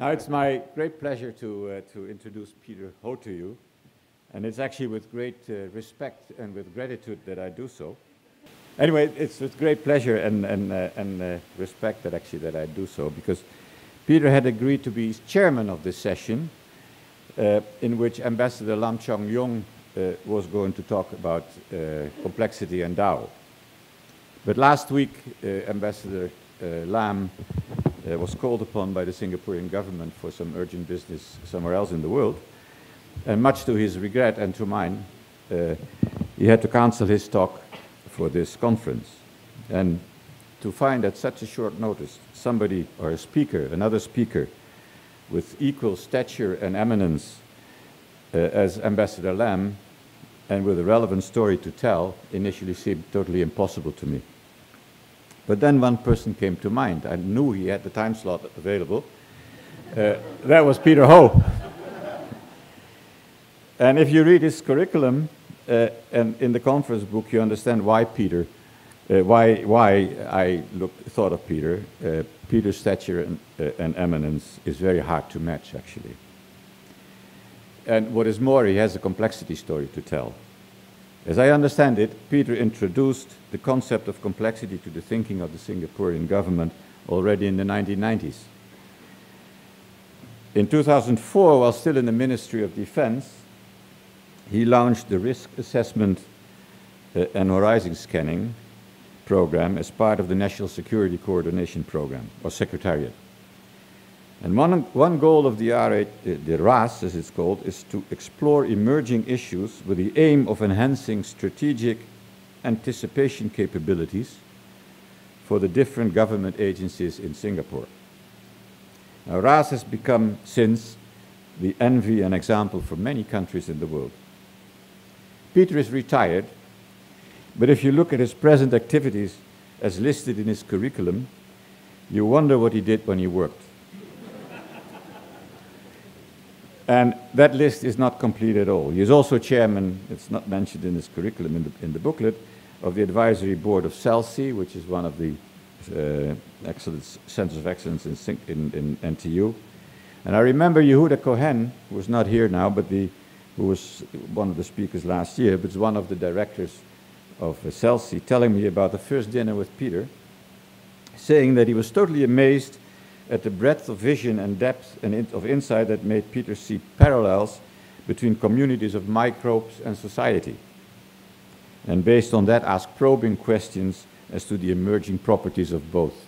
Now, it's my great pleasure to introduce Peter Ho to you, and it's actually with great respect and with gratitude that I do so. Anyway, it's with great pleasure and respect that I do so, because Peter had agreed to be chairman of this session, in which Ambassador Lam Chong Yong was going to talk about complexity and Tao. But last week, Ambassador Lam was called upon by the Singaporean government for some urgent business somewhere else in the world. And much to his regret and to mine, he had to cancel his talk for this conference. And to find at such a short notice somebody or a speaker, another speaker, with equal stature and eminence as Ambassador Lam, and with a relevant story to tell, initially seemed totally impossible to me. But then one person came to mind. I knew he had the time slot available. That was Peter Ho. And if you read his curriculum and in the conference book, you understand why Peter, why I thought of Peter. Peter's stature and eminence is very hard to match, actually. And what is more, he has a complexity story to tell. As I understand it, Peter introduced the concept of complexity to the thinking of the Singaporean government already in the 1990s. In 2004, while still in the Ministry of Defense, he launched the Risk Assessment and Horizon Scanning program as part of the National Security Coordination Program, or Secretariat. And one goal of the RAHS, as it's called, is to explore emerging issues with the aim of enhancing strategic anticipation capabilities for the different government agencies in Singapore. Now, RAHS has become, since, the envy and example for many countries in the world. Peter is retired, but if you look at his present activities as listed in his curriculum, you wonder what he did when he worked. And that list is not complete at all. He is also chairman, it's not mentioned in his curriculum in the booklet, of the advisory board of CELSI, which is one of the centers of excellence in NTU. And I remember Yehuda Cohen, who is not here now, but who was one of the speakers last year, but is one of the directors of CELSI, telling me about the first dinner with Peter, saying that he was totally amazed at the breadth of vision and depth and of insight that made Peter see parallels between communities of microbes and society. And based on that, ask probing questions as to the emerging properties of both.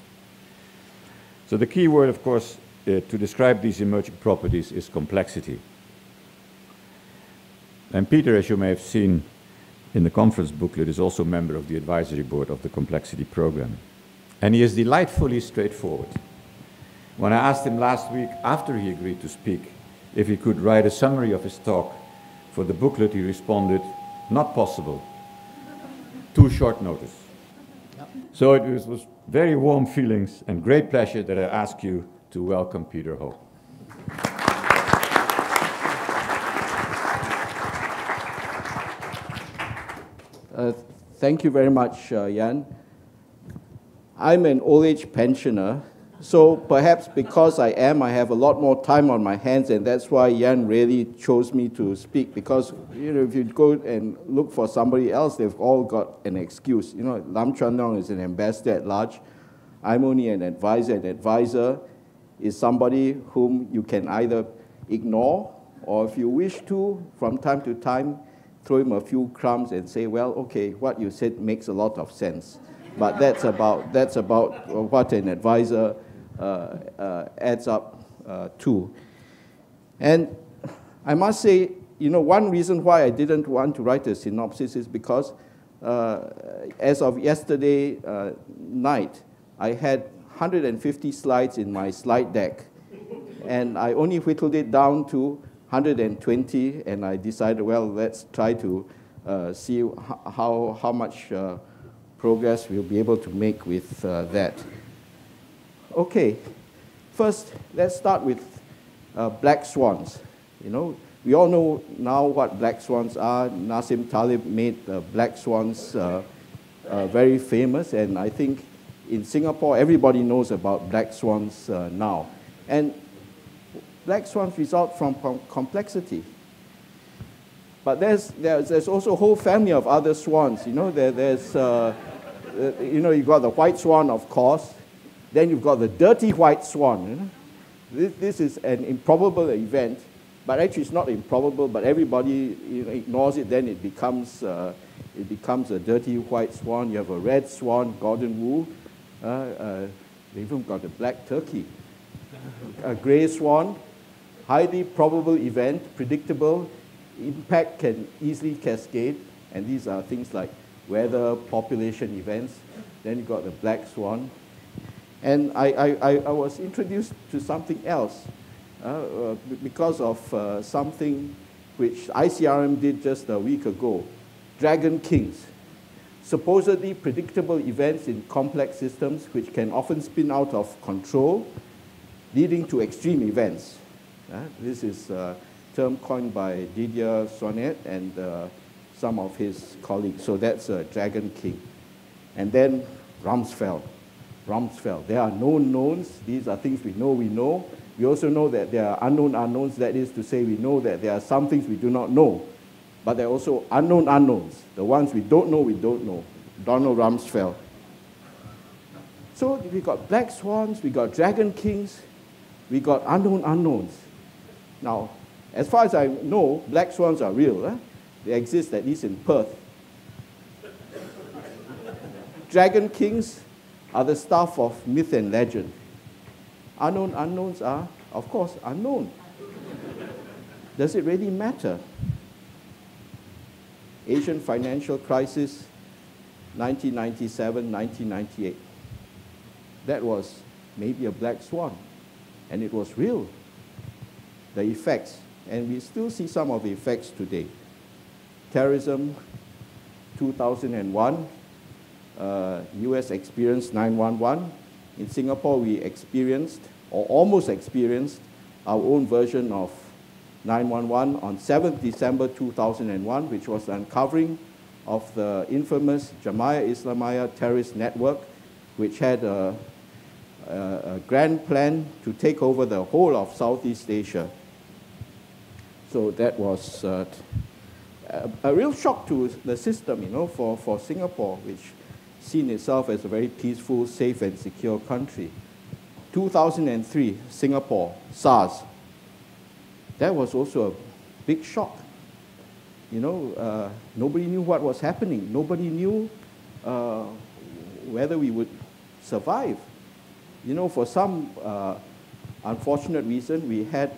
So the key word, of course, to describe these emerging properties is complexity. And Peter, as you may have seen in the conference booklet, is also a member of the advisory board of the Complexity Program. And he is delightfully straightforward. When I asked him last week, after he agreed to speak, if he could write a summary of his talk for the booklet, he responded, "Not possible. Too short notice." Yep. So it was very warm feelings and great pleasure that I ask you to welcome Peter Ho. Thank you very much, Jan. I'm an old age pensioner. So perhaps because I have a lot more time on my hands, and that's why Jan really chose me to speak, because if you go and look for somebody else, they've all got an excuse. Lam Chuan Leong is an ambassador at large. I'm only an advisor. An advisor is somebody whom you can either ignore, or if you wish to, from time to time, throw him a few crumbs and say, well, okay, what you said makes a lot of sense. But that's about what an advisor adds up to. And I must say, one reason why I didn't want to write a synopsis is because as of yesterday night, I had 150 slides in my slide deck, and I only whittled it down to 120, and I decided, well, let's try to see how much progress we'll be able to make with that. Okay, first, let's start with black swans. We all know now what black swans are. Nassim Taleb made black swans very famous, and I think in Singapore, everybody knows about black swans now. And black swans result from complexity. But there's also a whole family of other swans. You know, you've got the white swan, of course. Then you've got the dirty white swan. You know? This is an improbable event, but actually it's not improbable, but everybody ignores it, then it becomes a dirty white swan. You have a red swan, Gordon Wu. They even got a black turkey. A gray swan, highly probable event, predictable, impact can easily cascade, and these are things like weather, population events. Then you got the black swan. And I was introduced to something else because of something which ICRM did just a week ago, Dragon Kings. Supposedly predictable events in complex systems which can often spin out of control, leading to extreme events. This is a term coined by Didier Sonnet and some of his colleagues. So that's Dragon King. And then Rumsfeld. There are known knowns. These are things we know. We also know that there are unknown unknowns. That is to say, we know that there are some things we do not know. But there are also unknown unknowns. The ones we don't know. Donald Rumsfeld. So we got black swans, we got dragon kings, we got unknown unknowns. Now, as far as I know, black swans are real. They exist at least in Perth. Dragon kings are the stuff of myth and legend. Unknown unknowns are, of course, unknown. Does it really matter? Asian financial crisis, 1997, 1998. That was maybe a black swan, and it was real. The effects, and we still see some of the effects today. Terrorism, 2001, US experienced 9/11. In Singapore, we experienced, or almost experienced, our own version of 9/11 on 7th December 2001, which was the uncovering of the infamous Jama'ah Islamiyah terrorist network, which had a grand plan to take over the whole of Southeast Asia. So that was a real shock to the system, for Singapore, which seen itself as a very peaceful, safe, and secure country. 2003, Singapore, SARS. That was also a big shock. Nobody knew what was happening. Nobody knew whether we would survive. For some unfortunate reason, we had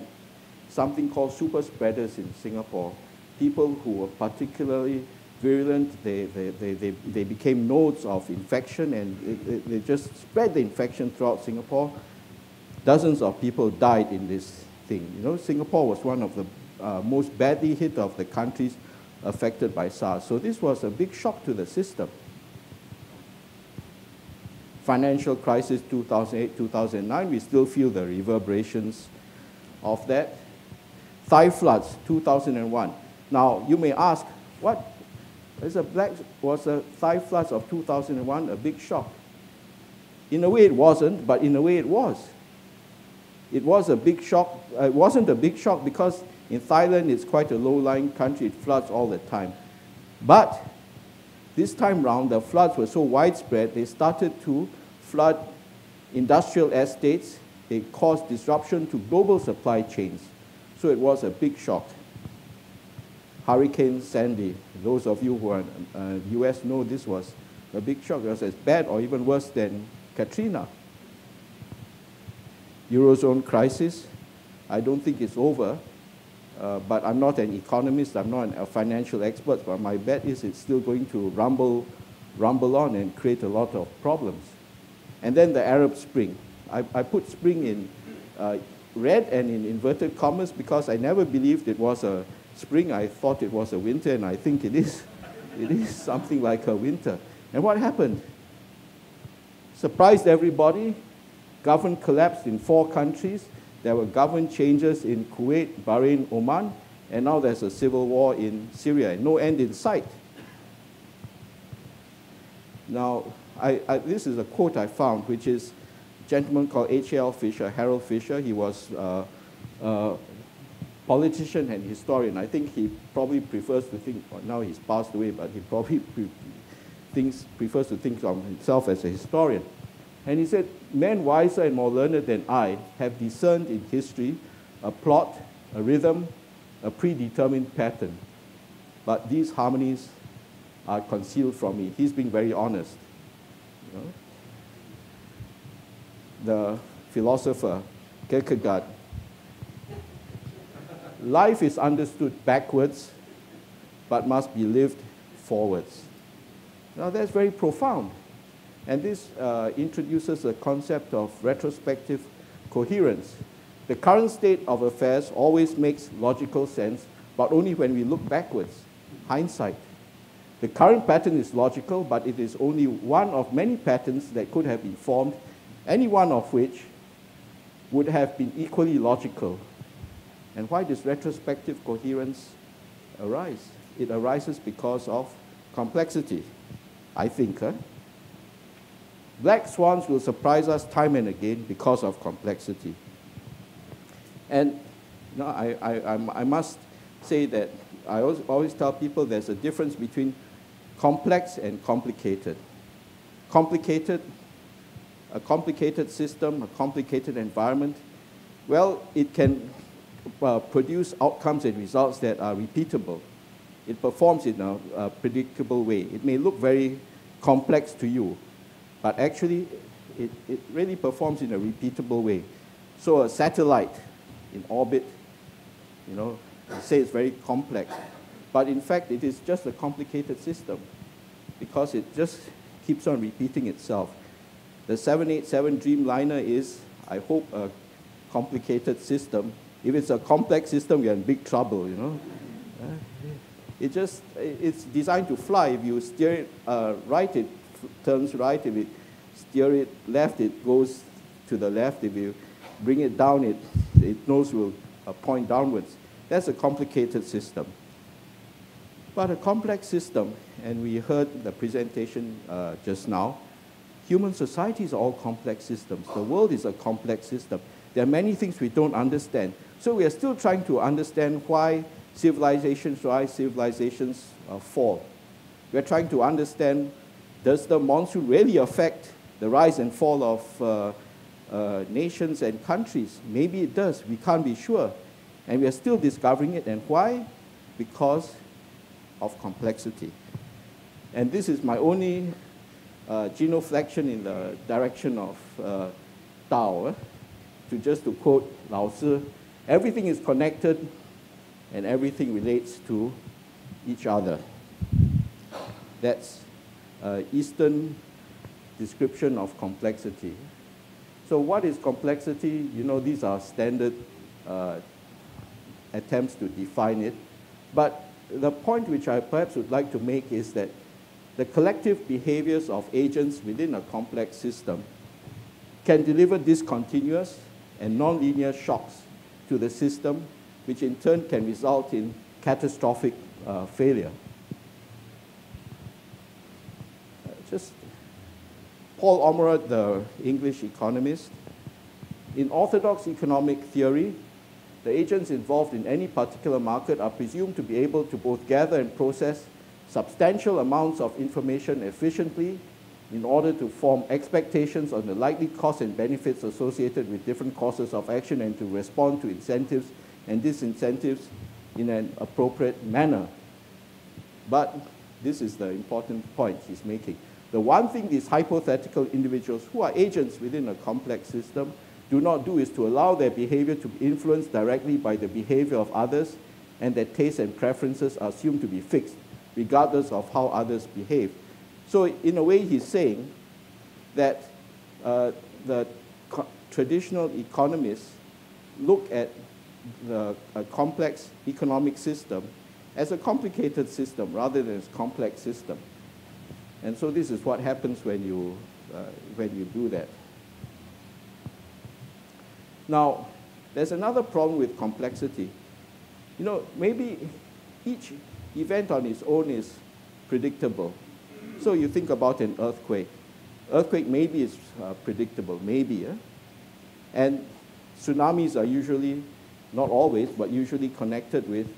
something called super spreaders in Singapore. People who were particularly virulent, they became nodes of infection, and they just spread the infection throughout Singapore. Dozens of people died in this thing. Singapore was one of the most badly hit of the countries affected by SARS. So this was a big shock to the system. Financial crisis 2008, 2009, we still feel the reverberations of that. Thai floods, 2001. Now, you may ask, was the Thai floods of 2001 a big shock? In a way it wasn't, but in a way it was. It was a big shock. It wasn't a big shock because in Thailand it's quite a low-lying country. It floods all the time. But this time round, the floods were so widespread, they started to flood industrial estates. They caused disruption to global supply chains. So it was a big shock. Hurricane Sandy. Those of you who are in the US know this was a big shock. It was as bad or even worse than Katrina. Eurozone crisis. I don't think it's over, but I'm not an economist, I'm not a financial expert, but my bet is it's still going to rumble on and create a lot of problems. And then the Arab Spring. I put spring in red and in inverted commas because I never believed it was a spring. I thought it was a winter, and I think it is. It is something like a winter. And what happened? Surprised everybody. Government collapsed in 4 countries. There were government changes in Kuwait, Bahrain, Oman, and now there's a civil war in Syria. No end in sight. Now, this is a quote I found, which is a gentleman called H.L. Fisher, Harold Fisher. He was politician and historian. I think he probably prefers to think, well, now he's passed away, but he probably prefers to think of himself as a historian. And he said, men wiser and more learned than I have discerned in history a plot, a rhythm, a predetermined pattern. But these harmonies are concealed from me. He's being very honest. You know? The philosopher Kierkegaard, life is understood backwards, but must be lived forwards. Now that's very profound. And this introduces the concept of retrospective coherence. The current state of affairs always makes logical sense, but only when we look backwards, hindsight. The current pattern is logical, but it is only one of many patterns that could have been formed, any one of which would have been equally logical. And why does retrospective coherence arise? It arises because of complexity, I think. Black swans will surprise us time and again because of complexity. And you know, I must say that I always tell people there's a difference between complex and complicated. Complicated, a complicated system, a complicated environment, well, it can produce outcomes and results that are repeatable. It performs in a predictable way. It may look very complex to you, but actually it really performs in a repeatable way. So a satellite in orbit, you know, you say it's very complex, but in fact it is just a complicated system because it just keeps on repeating itself. The 787 Dreamliner is, I hope, a complicated system. If it's a complex system, we're in big trouble, you know. It's designed to fly. If you steer it right, it turns right. If you steer it left, it goes to the left. If you bring it down, it nose will point downwards. That's a complicated system. But a complex system, and we heard the presentation just now, human societies are all complex systems. The world is a complex system. There are many things we don't understand. So we are still trying to understand why civilizations rise, civilizations fall. We're trying to understand, does the monsoon really affect the rise and fall of nations and countries? Maybe it does. We can't be sure. And we are still discovering it. And why? Because of complexity. And this is my only genuflection in the direction of Tao. To quote Lao Tzu, everything is connected and everything relates to each other. That's Eastern description of complexity. So what is complexity? You know, these are standard attempts to define it. But the point which I perhaps would like to make is that the collective behaviors of agents within a complex system can deliver discontinuous and nonlinear shocks to the system, which in turn can result in catastrophic failure. Paul Omerod, the English economist, in orthodox economic theory, the agents involved in any particular market are presumed to be able to both gather and process substantial amounts of information efficiently in order to form expectations on the likely costs and benefits associated with different courses of action and to respond to incentives and disincentives in an appropriate manner. But this is the important point he's making. The one thing these hypothetical individuals who are agents within a complex system do not do is to allow their behavior to be influenced directly by the behavior of others, and their tastes and preferences are assumed to be fixed, regardless of how others behave. So in a way, he's saying that the traditional economists look at the complex economic system as a complicated system rather than as a complex system. And so this is what happens when you do that. Now, there's another problem with complexity. You know, maybe each event on its own is predictable. So you think about an earthquake. Earthquake maybe is predictable, maybe. And tsunamis are usually not always, but usually connected with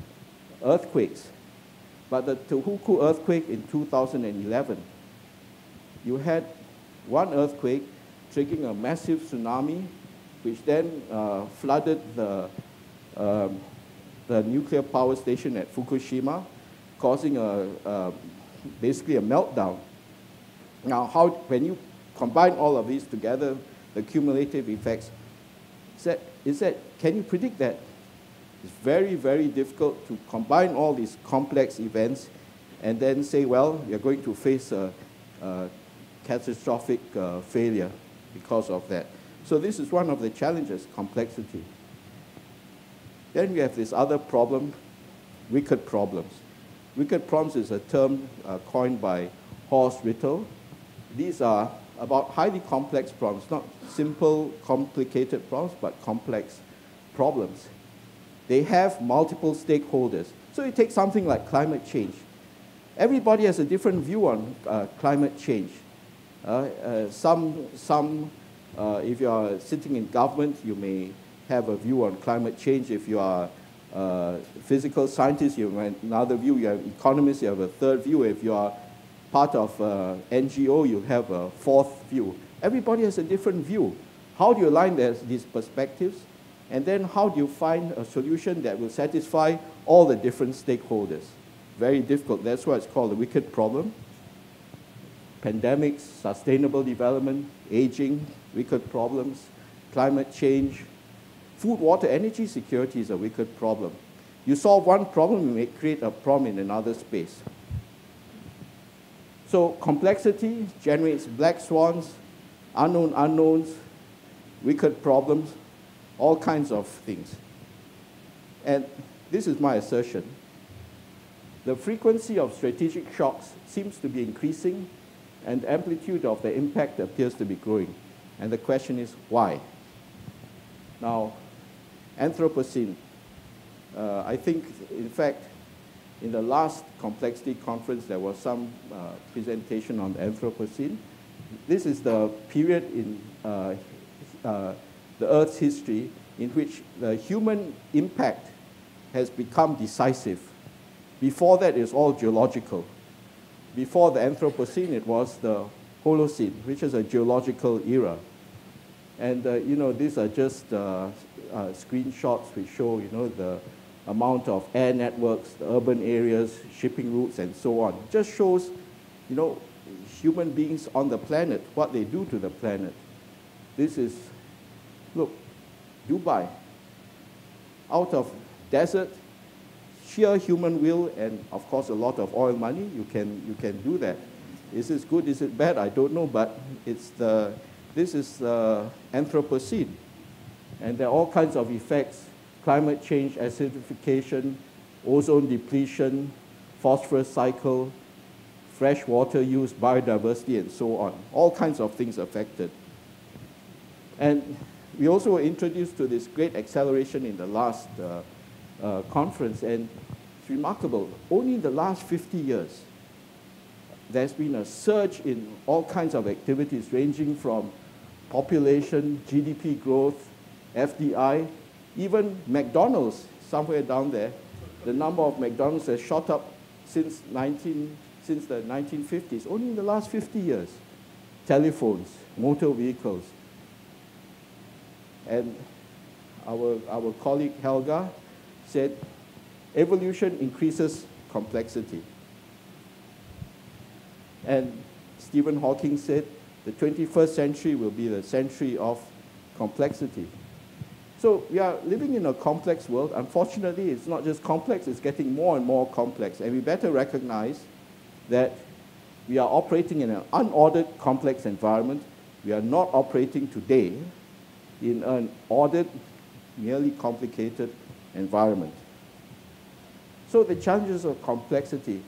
earthquakes. But the Tohoku earthquake in 2011, you had one earthquake triggering a massive tsunami, which then flooded the nuclear power station at Fukushima, causing basically a meltdown. Now, when you combine all of these together, the cumulative effects, can you predict that? It's very, very difficult to combine all these complex events and then say, well, you're going to face a catastrophic failure because of that. So this is one of the challenges, complexity. Then we have this other problem, wicked problems. Wicked problems is a term coined by Horst Rittel. These are about highly complex problems, not simple, complicated problems, but complex problems. They have multiple stakeholders. So you take something like climate change. Everybody has a different view on climate change. If you are sitting in government, you may have a view on climate change. If you are a physical scientist, you have another view. You have economists, you have a third view. If you are part of NGO, you have a fourth view. Everybody has a different view. How do you align these perspectives? And then how do you find a solution that will satisfy all the different stakeholders? Very difficult. That's why it's called the wicked problem. Pandemics, sustainable development, aging, wicked problems, climate change, food, water, energy security is a wicked problem. You solve one problem, you may create a problem in another space. So complexity generates black swans, unknown unknowns, wicked problems, all kinds of things. And this is my assertion. The frequency of strategic shocks seems to be increasing, and the amplitude of the impact appears to be growing. And the question is, why? Now, Anthropocene. I think, in fact, in the last complexity conference, there was some presentation on the Anthropocene. This is the period in the Earth's history in which the human impact has become decisive. Before that, it's all geological. Before the Anthropocene, it was the Holocene, which is a geological era. And these are just screenshots which show, the amount of air networks, the urban areas, shipping routes, and so on. It just shows, human beings on the planet, what they do to the planet. This is, look, Dubai. Out of desert, sheer human will, and of course a lot of oil money, you can do that. Is this good? Is it bad? I don't know, but this is the Anthropocene. And there are all kinds of effects: climate change, acidification, ozone depletion, phosphorus cycle, fresh water use, biodiversity, and so on. All kinds of things affected. And we also were introduced to this great acceleration in the last conference, and it's remarkable. Only in the last 50 years, there's been a surge in all kinds of activities, ranging from population, GDP growth, FDI, even McDonald's, somewhere down there. The number of McDonald's has shot up since the 1950s, only in the last 50 years. Telephones, motor vehicles. And our colleague Helga said, evolution increases complexity. And Stephen Hawking said, the 21st century will be the century of complexity. So we are living in a complex world. Unfortunately, it's not just complex, it's getting more and more complex. And we better recognize that we are operating in an unordered, complex environment. We are not operating today in an ordered, merely complicated environment. So the challenges of complexity,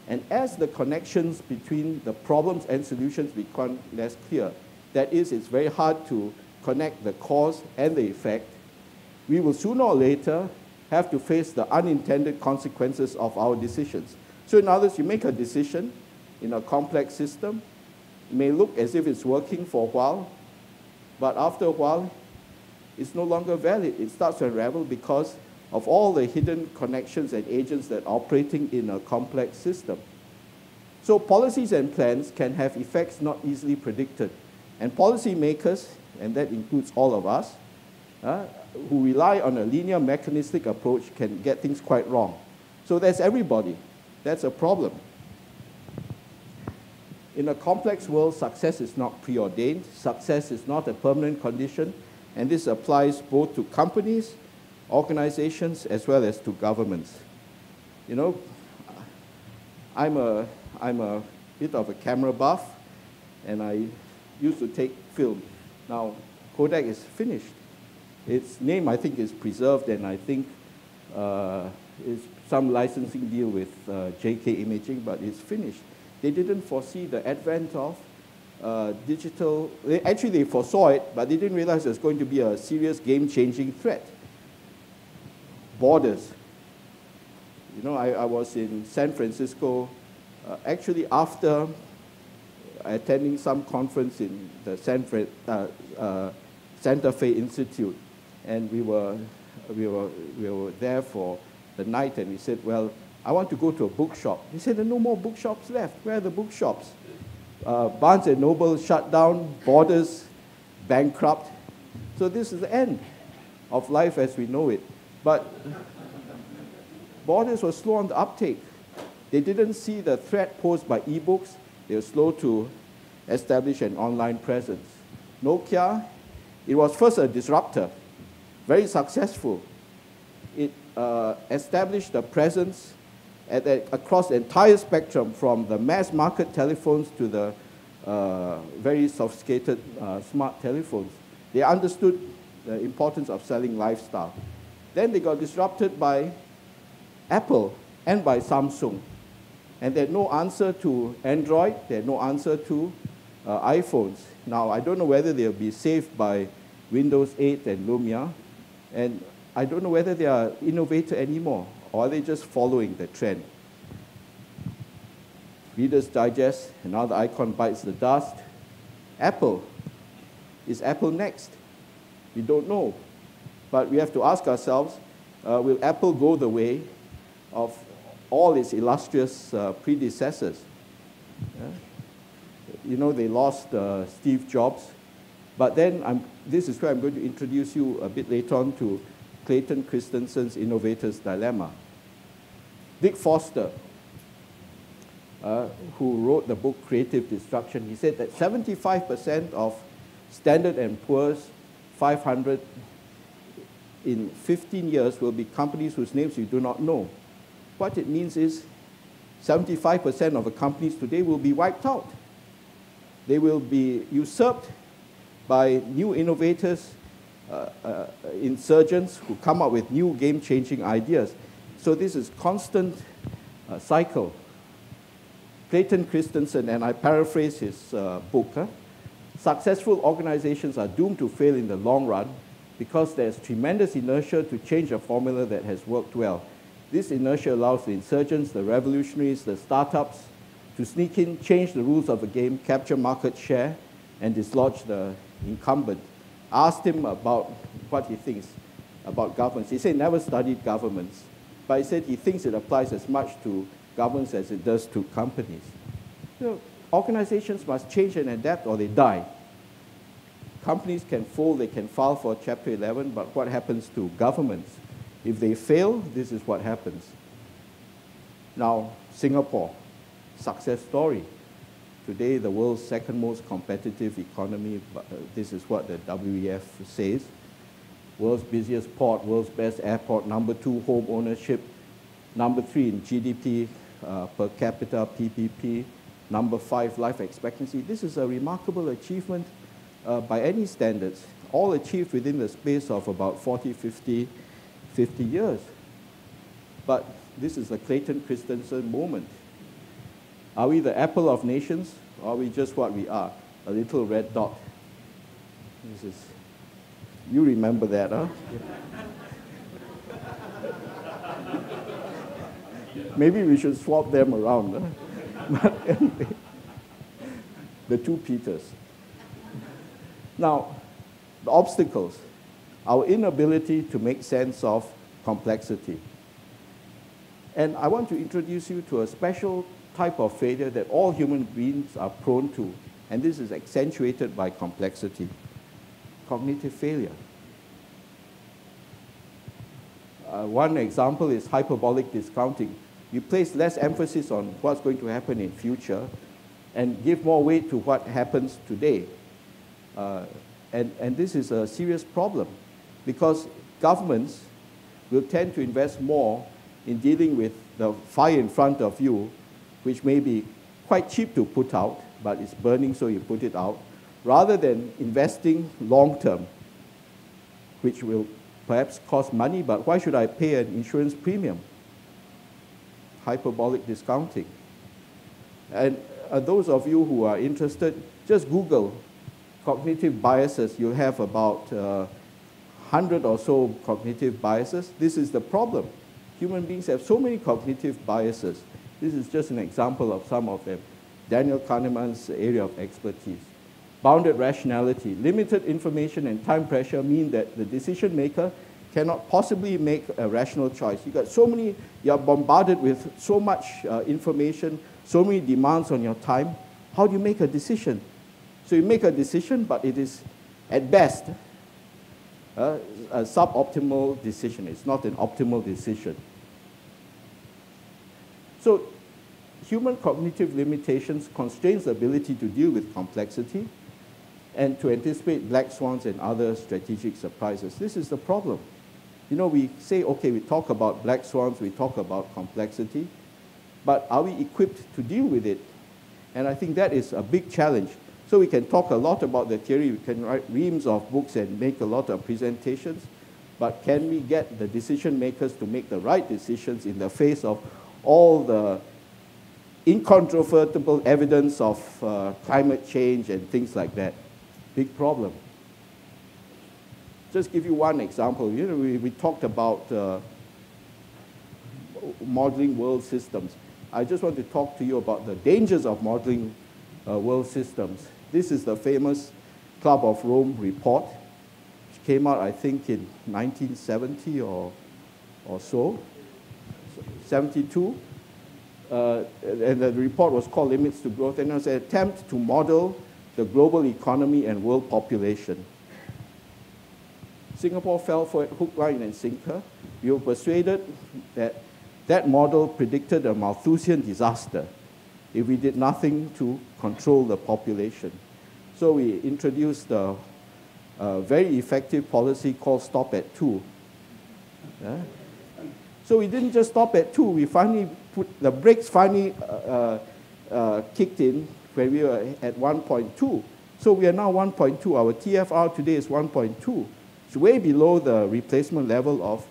and as the connections between the problems and solutions become less clear, that is, it's very hard to connect the cause and the effect, we will sooner or later have to face the unintended consequences of our decisions. So in other words, you make a decision in a complex system, it may look as if it's working for a while, but after a while, it's no longer valid. It starts to unravel because of all the hidden connections and agents that are operating in a complex system. So policies and plans can have effects not easily predicted. And policymakers, and that includes all of us, who rely on a linear mechanistic approach can get things quite wrong. So that's everybody. That's a problem. In a complex world, success is not preordained. Success is not a permanent condition. And this applies both to companies, organizations, as well as to governments. You know, I'm a bit of a camera buff, and I used to take film. Now, Kodak is finished. Its name, I think, is preserved, and I think is some licensing deal with JK Imaging, but it's finished. They didn't foresee the advent of digital. They foresaw it, but they didn't realize there's going to be a serious game-changing threat. Borders. You know, I was in San Francisco, actually after attending some conference in the Santa Fe Institute, and we were there for the night, and we said, well, I want to go to a bookshop. He said, there are no more bookshops left. Where are the bookshops? Barnes & Noble shut down, Borders bankrupt. So this is the end of life as we know it. But Borders was slow on the uptake. They didn't see the threat posed by e-books. They were slow to establish an online presence. Nokia, it was first a disruptor, very successful. It established a presence across the entire spectrum, from the mass market telephones to the very sophisticated smart telephones. They understood the importance of selling lifestyle. Then they got disrupted by Apple and by Samsung. And they had no answer to Android, they had no answer to iPhones. Now, I don't know whether they'll be saved by Windows 8 and Lumia, and I don't know whether they are Innovator anymore, or are they just following the trend? Reader's Digest, another icon bites the dust. Apple. Is Apple next? We don't know. But we have to ask ourselves, will Apple go the way of all its illustrious predecessors? You know, they lost Steve Jobs. But then, this is where I'm going to introduce you a bit later on to Clayton Christensen's Innovator's Dilemma. Dick Foster, who wrote the book Creative Destruction, he said that 75% of Standard & Poor's 500 in 15 years will be companies whose names you do not know. What it means is 75% of the companies today will be wiped out. They will be usurped by new innovators, insurgents who come up with new game-changing ideas. So this is constant cycle. Clayton Christensen, and I paraphrase his book, successful organizations are doomed to fail in the long run because there's tremendous inertia to change a formula that has worked well. This inertia allows the insurgents, the revolutionaries, the startups to sneak in, change the rules of the game, capture market share, and dislodge the incumbent. I asked him about what he thinks about governments. He said he never studied governments, but he said he thinks it applies as much to governments as it does to companies. You know, organizations must change and adapt or they die. Companies can fold, they can file for Chapter 11, but what happens to governments? If they fail, this is what happens. Now, Singapore, success story. Today, the world's second most competitive economy, this is what the WEF says. World's busiest port, world's best airport, number 2 home ownership, number 3 in GDP per capita, PPP, number 5 life expectancy. This is a remarkable achievement by any standards, all achieved within the space of about 40, 50 years. But this is the Clayton Christensen moment. Are we the apple of nations, or are we just what we are, a little red dot? This is, you remember that, huh? Maybe we should swap them around, huh? But anyway, the two Peters. Now, the obstacles. our inability to make sense of complexity. And I want to introduce you to a special type of failure that all human beings are prone to, and this is accentuated by complexity: cognitive failure. One example is hyperbolic discounting. You place less emphasis on what's going to happen in future and give more weight to what happens today. And this is a serious problem because governments will tend to invest more in dealing with the fire in front of you, which may be quite cheap to put out, but it's burning so you put it out, rather than investing long term, which will perhaps cost money, but why should I pay an insurance premium? Hyperbolic discounting. And those of you who are interested, just Google cognitive biases. You'll have about 100 or so cognitive biases. This is the problem. Human beings have so many cognitive biases. This is just an example of some of them. Daniel Kahneman's area of expertise. Bounded rationality. Limited information and time pressure mean that the decision maker cannot possibly make a rational choice. You're bombarded with so much information, so many demands on your time. How do you make a decision? So you make a decision, but it is, at best, a suboptimal decision. It's not an optimal decision. So human cognitive limitations constrains the ability to deal with complexity and to anticipate black swans and other strategic surprises. This is the problem. You know, we say, okay, we talk about black swans, we talk about complexity, but are we equipped to deal with it? And I think that is a big challenge. So we can talk a lot about the theory, we can write reams of books and make a lot of presentations, but can we get the decision makers to make the right decisions in the face of all the incontrovertible evidence of climate change and things like that? Big problem. Just give you one example. You know, we talked about modeling world systems. I just want to talk to you about the dangers of modeling world systems. This is the famous Club of Rome report, which came out, I think, in 1970 or so, 72. And the report was called Limits to Growth, and it was an attempt to model the global economy and world population. Singapore fell for it hook, line, and sinker. We were persuaded that that model predicted a Malthusian disaster if we did nothing to control the population. So we introduced a very effective policy called Stop at 2. Yeah? So we didn't just stop at 2, we finally put, the brakes finally kicked in when we were at 1.2. So we are now 1.2. Our TFR today is 1.2. It's way below the replacement level of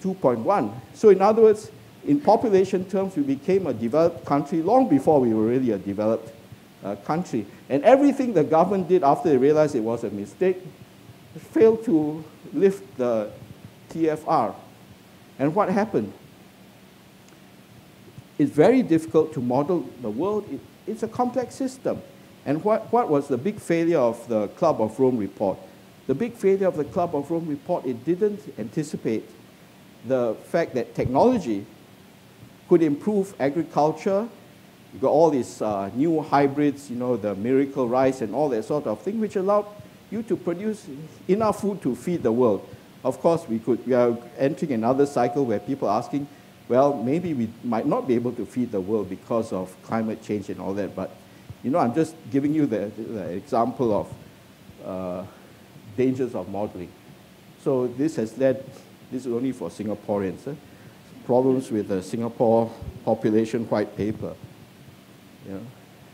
2.1. So in other words, in population terms, we became a developed country long before we were really a developed country. And everything the government did after they realized it was a mistake failed to lift the TFR. And what happened? It's very difficult to model the world. It's a complex system. And what was the big failure of the Club of Rome report? The big failure of the Club of Rome report, it didn't anticipate the fact that technology could improve agriculture. You got all these new hybrids, you know, the miracle rice and all that sort of thing, which allowed you to produce enough food to feed the world. Of course, we are entering another cycle where people are asking, well, maybe we might not be able to feed the world because of climate change and all that, but, you know, I'm just giving you the example of dangers of modeling. So this has led, this is only for Singaporeans, problems with the Singapore population white paper. Yeah.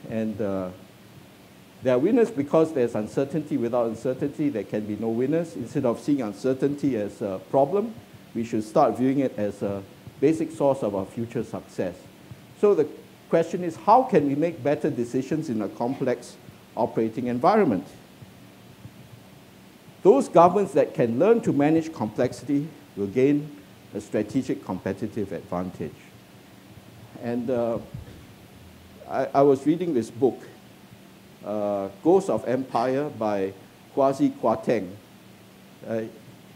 And there are winners because there's uncertainty. Without uncertainty, there can be no winners. Instead of seeing uncertainty as a problem, we should start viewing it as a basic source of our future success. So the question is, how can we make better decisions in a complex operating environment? Those governments that can learn to manage complexity will gain a strategic competitive advantage. And I was reading this book, Ghosts of Empire by Kwasi Kwarteng.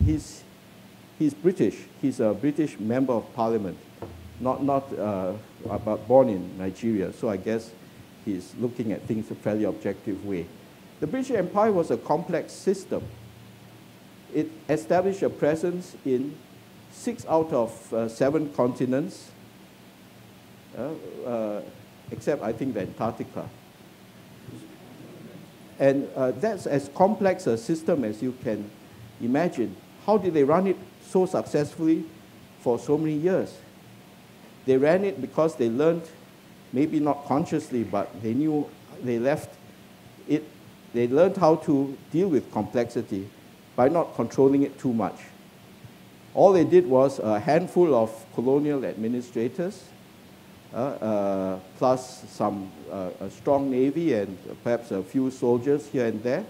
He's British. He's a British member of parliament, but born in Nigeria. So I guess he's looking at things a fairly objective way. The British Empire was a complex system. It established a presence in 6 out of 7 continents, except I think the Antarctica. And that's as complex a system as you can imagine. How did they run it so successfully for so many years? They ran it because they learned, maybe not consciously, but they knew they left it. They learned how to deal with complexity by not controlling it too much. All they did was a handful of colonial administrators, plus a strong navy and perhaps a few soldiers here and there.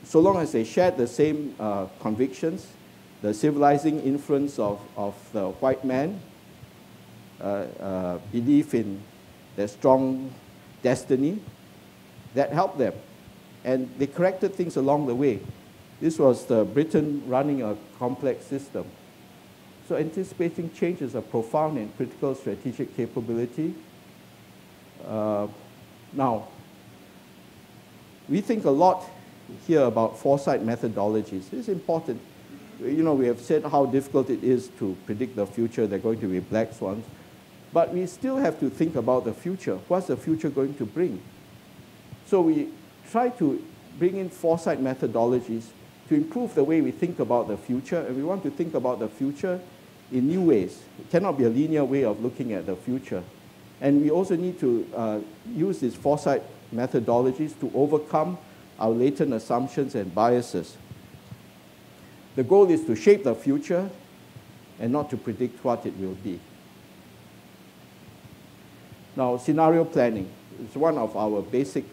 So long as they shared the same convictions, the civilizing influence of the white man, belief in their strong destiny, that helped them. And they corrected things along the way. This was Britain running a complex system. So anticipating change is a profound and critical strategic capability. Now, we think a lot here about foresight methodologies. It's important. You know, we have said how difficult it is to predict the future. There are going to be black swans. But we still have to think about the future. What's the future going to bring? So we try to bring in foresight methodologies to improve the way we think about the future. And we want to think about the future in new ways. It cannot be a linear way of looking at the future. And we also need to use these foresight methodologies to overcome our latent assumptions and biases. The goal is to shape the future and not to predict what it will be. Now, scenario planning is one of our basic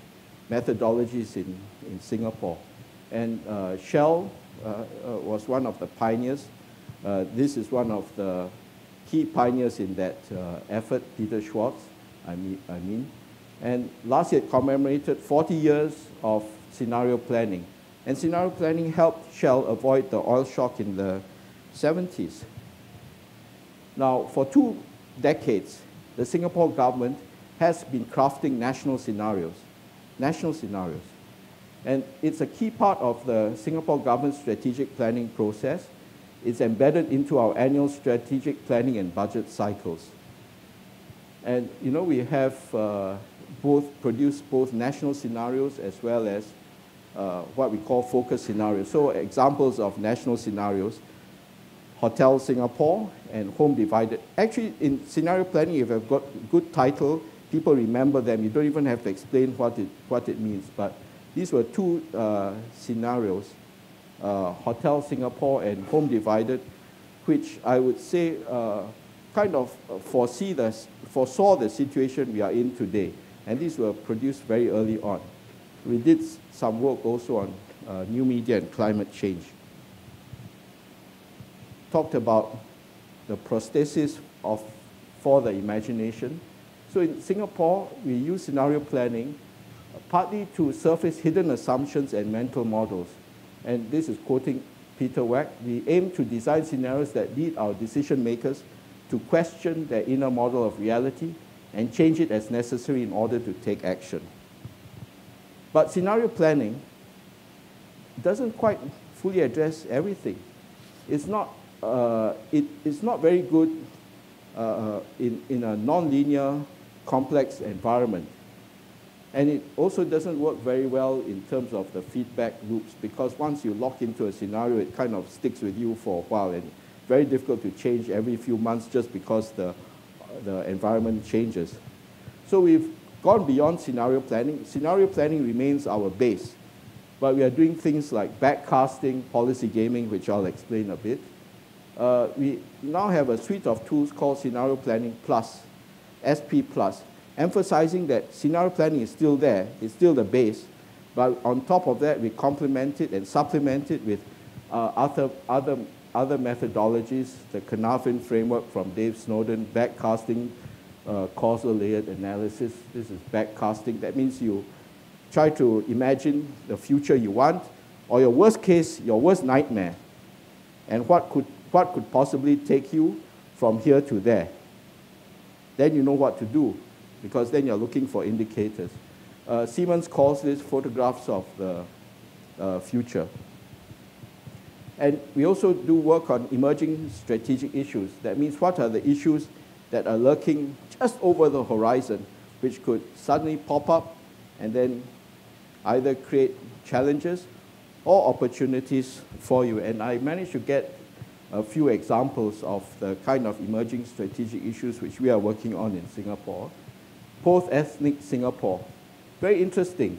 methodologies in Singapore. And Shell was one of the pioneers. This is one of the key pioneers in that effort, Peter Schwartz, I mean. And last year it commemorated 40 years of scenario planning. And scenario planning helped Shell avoid the oil shock in the 70s. Now, for 2 decades, the Singapore government has been crafting national scenarios. And it's a key part of the Singapore government's strategic planning process. It's embedded into our annual strategic planning and budget cycles. And you know, we have produced both national scenarios as well as what we call focus scenarios. So examples of national scenarios: Hotel Singapore and Home Divided. Actually, in scenario planning, if you've got a good title, people remember them. You don't even have to explain what it means. But these were 2 scenarios, Hotel Singapore and Home Divided, which I would say kind of foresaw the situation we are in today. And these were produced very early on. We did some work also on new media and climate change. Talked about the prosthesis for the imagination. So in Singapore, we use scenario planning partly to surface hidden assumptions and mental models. And this is quoting Peter Wack. We aim to design scenarios that lead our decision makers to question their inner model of reality and change it as necessary in order to take action. But scenario planning doesn't quite fully address everything. It's not very good in a non-linear, complex environment. And it also doesn't work very well in terms of the feedback loops, because once you lock into a scenario, it kind of sticks with you for a while, and very difficult to change every few months just because the environment changes. So we've gone beyond scenario planning. Scenario planning remains our base, but we are doing things like backcasting, policy gaming, which I'll explain a bit. We now have a suite of tools called Scenario Planning Plus, SP Plus, emphasizing that scenario planning is still there, it's still the base, but on top of that, we complement it and supplement it with other methodologies, the Carnarvon framework from Dave Snowden, backcasting, causal layered analysis. This is backcasting. That means you try to imagine the future you want, or your worst case, your worst nightmare, and what could possibly take you from here to there. Then you know what to do, because then you're looking for indicators. Siemens calls this photographs of the future. And we also do work on emerging strategic issues. That means what are the issues that are lurking just over the horizon, which could suddenly pop up and then either create challenges or opportunities for you. And I managed to get a few examples of the kind of emerging strategic issues which we are working on in Singapore. Post-ethnic Singapore. Very interesting.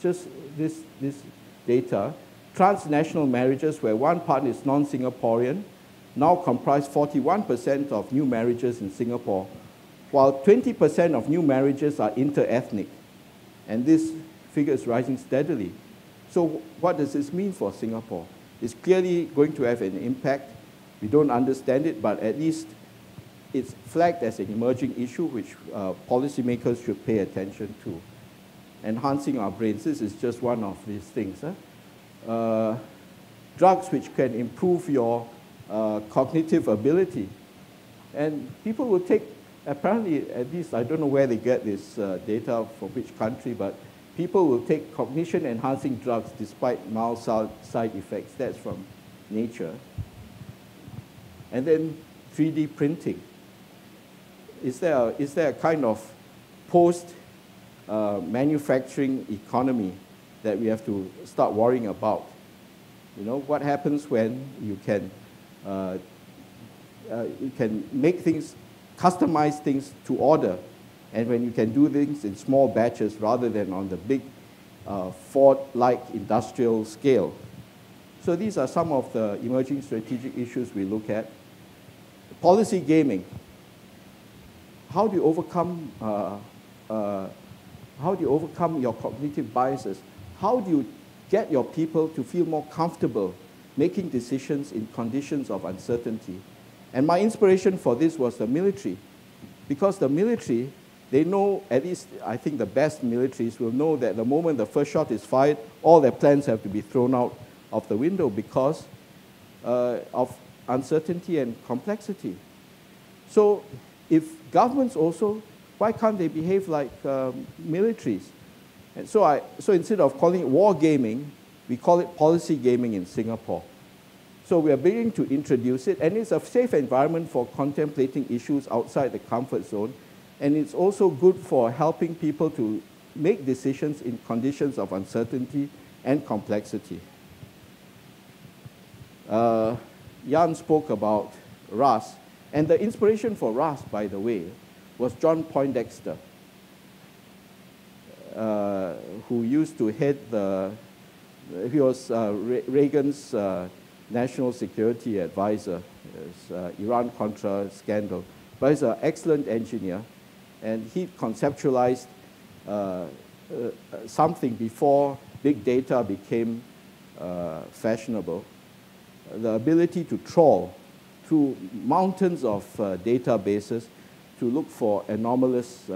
Just this data. Transnational marriages where one partner is non-Singaporean now comprise 41% of new marriages in Singapore, while 20% of new marriages are inter-ethnic. And this figure is rising steadily. So what does this mean for Singapore? It's clearly going to have an impact. We don't understand it, but at least it's flagged as an emerging issue which policymakers should pay attention to. Enhancing our brains, this is just one of these things. Drugs which can improve your cognitive ability. And people will take, apparently, at least I don't know where they get this data from which country, but people will take cognition-enhancing drugs despite mild side effects. That's from Nature. And then 3D printing. Is there a kind of post-manufacturing economy that we have to start worrying about? You know, what happens when you can make things, customize things to order, and when you can do things in small batches rather than on the big Ford-like industrial scale. So these are some of the emerging strategic issues we look at. Policy gaming. How do you overcome your cognitive biases? How do you get your people to feel more comfortable making decisions in conditions of uncertainty? And my inspiration for this was the military, because the military, they know, at least I think the best militaries will know that the moment the first shot is fired, all their plans have to be thrown out of the window because of uncertainty and complexity. So if governments also, why can't they behave like militaries? And so instead of calling it war gaming, we call it policy gaming in Singapore. So we are beginning to introduce it, and it's a safe environment for contemplating issues outside the comfort zone, and it's also good for helping people to make decisions in conditions of uncertainty and complexity. Jan spoke about RAHS, and the inspiration for RAHS, by the way, was John Poindexter, who used to head he was Reagan's national security advisor, Iran-Contra scandal. But he's an excellent engineer, and he conceptualized something before big data became fashionable, the ability to trawl through mountains of databases to look for anomalous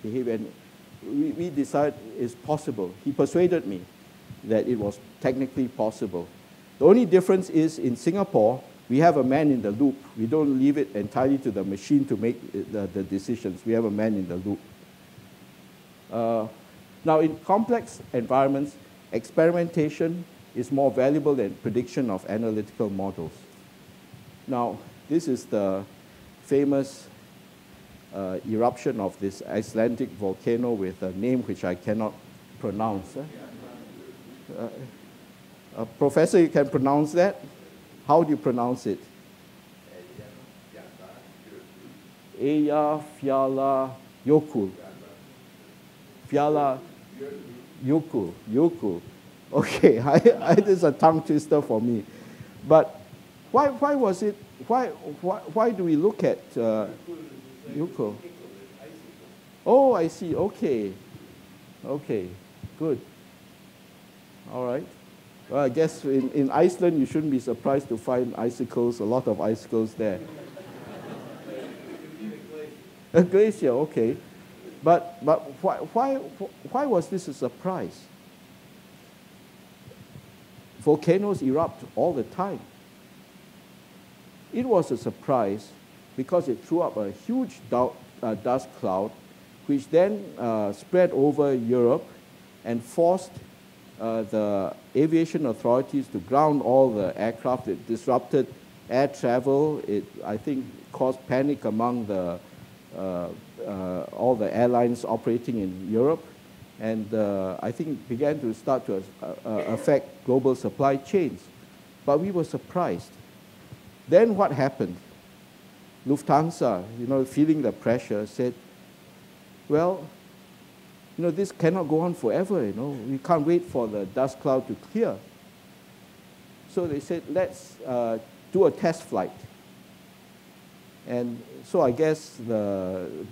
behavior. And we decided it's possible. He persuaded me that it was technically possible. The only difference is in Singapore, we have a man in the loop. We don't leave it entirely to the machine to make the decisions. We have a man in the loop. Now, in complex environments, experimentation is more valuable than prediction of analytical models. Now, this is the famous eruption of this Icelandic volcano with a name which I cannot pronounce. Professor, you can pronounce that? How do you pronounce it? Eyjafjallajökull. Jökull. Okay, it is a tongue twister for me. But why was it? Why do we look at Jökull? Oh, I see. Okay, good. All right. Well, I guess in Iceland you shouldn't be surprised to find icicles, a lot of icicles there. A glacier, okay. But why was this a surprise? volcanoes erupt all the time. It was a surprise because it threw up a huge dust cloud, which then spread over Europe and forced the aviation authorities to ground all the aircraft. It disrupted air travel. It, I think, caused panic among the, all the airlines operating in Europe. And I think began to start to affect global supply chains. But we were surprised. Then what happened? Lufthansa, feeling the pressure, said, well, this cannot go on forever, We can't wait for the dust cloud to clear. So they said, let's do a test flight. And so I guess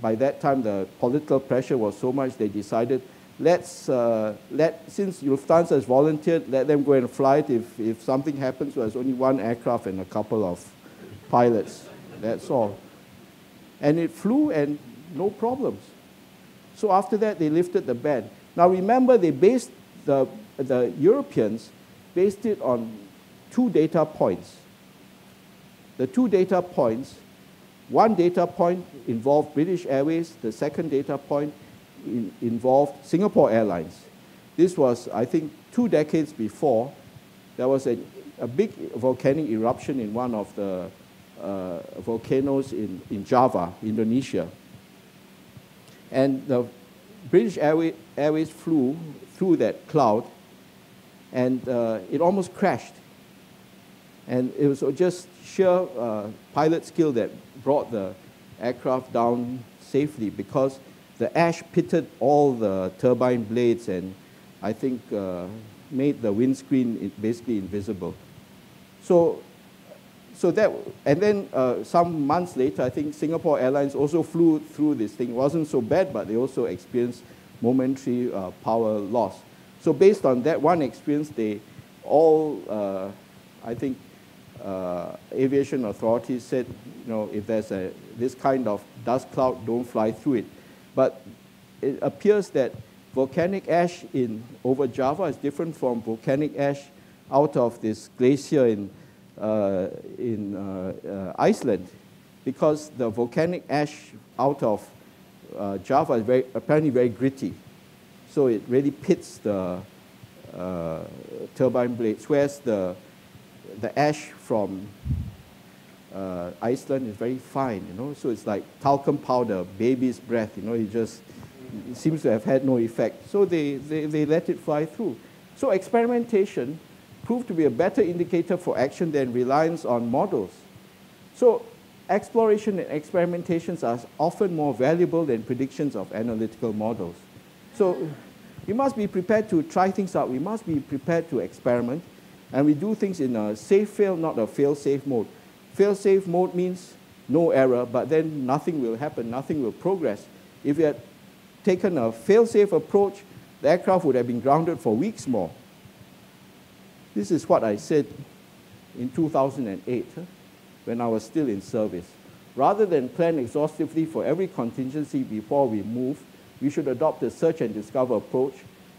by that time the political pressure was so much they decided, since Lufthansa has volunteered, let them go and fly it. If something happens, well, there's only one aircraft and a couple of pilots. That's all. And it flew and no problems. So after that, they lifted the ban. Now remember, they based the Europeans based it on 2 data points. The 2 data points, one data point involved British Airways, the second data point involved Singapore Airlines. This was, I think, 2 decades before. There was a big volcanic eruption in one of the volcanoes in Java, Indonesia. And the British Airways flew through that cloud, and it almost crashed. And it was just sheer pilot skill that brought the aircraft down safely, because the ash pitted all the turbine blades and I think made the windscreen basically invisible. So that, and then some months later, I think Singapore Airlines also flew through this thing. It wasn't so bad, but they also experienced momentary power loss. So based on that one experience, they all, I think, aviation authorities said, if there's this kind of dust cloud, don't fly through it. But it appears that volcanic ash over Java is different from volcanic ash out of this glacier in Iceland, because the volcanic ash out of Java is apparently very gritty. So it really pits the turbine blades, whereas the ash from Iceland is very fine, so it's like talcum powder, baby's breath, it seems to have had no effect. So they let it fly through. So experimentation proved to be a better indicator for action than reliance on models. So exploration and experimentations are often more valuable than predictions of analytical models. So we must be prepared to try things out. We must be prepared to experiment. And we do things in a safe-fail, not a fail-safe mode. Fail-safe mode means no error, but then nothing will happen, nothing will progress. If we had taken a fail-safe approach, the aircraft would have been grounded for weeks more. This is what I said in 2008, when I was still in service. Rather than plan exhaustively for every contingency before we move, we should adopt a search and discover approach,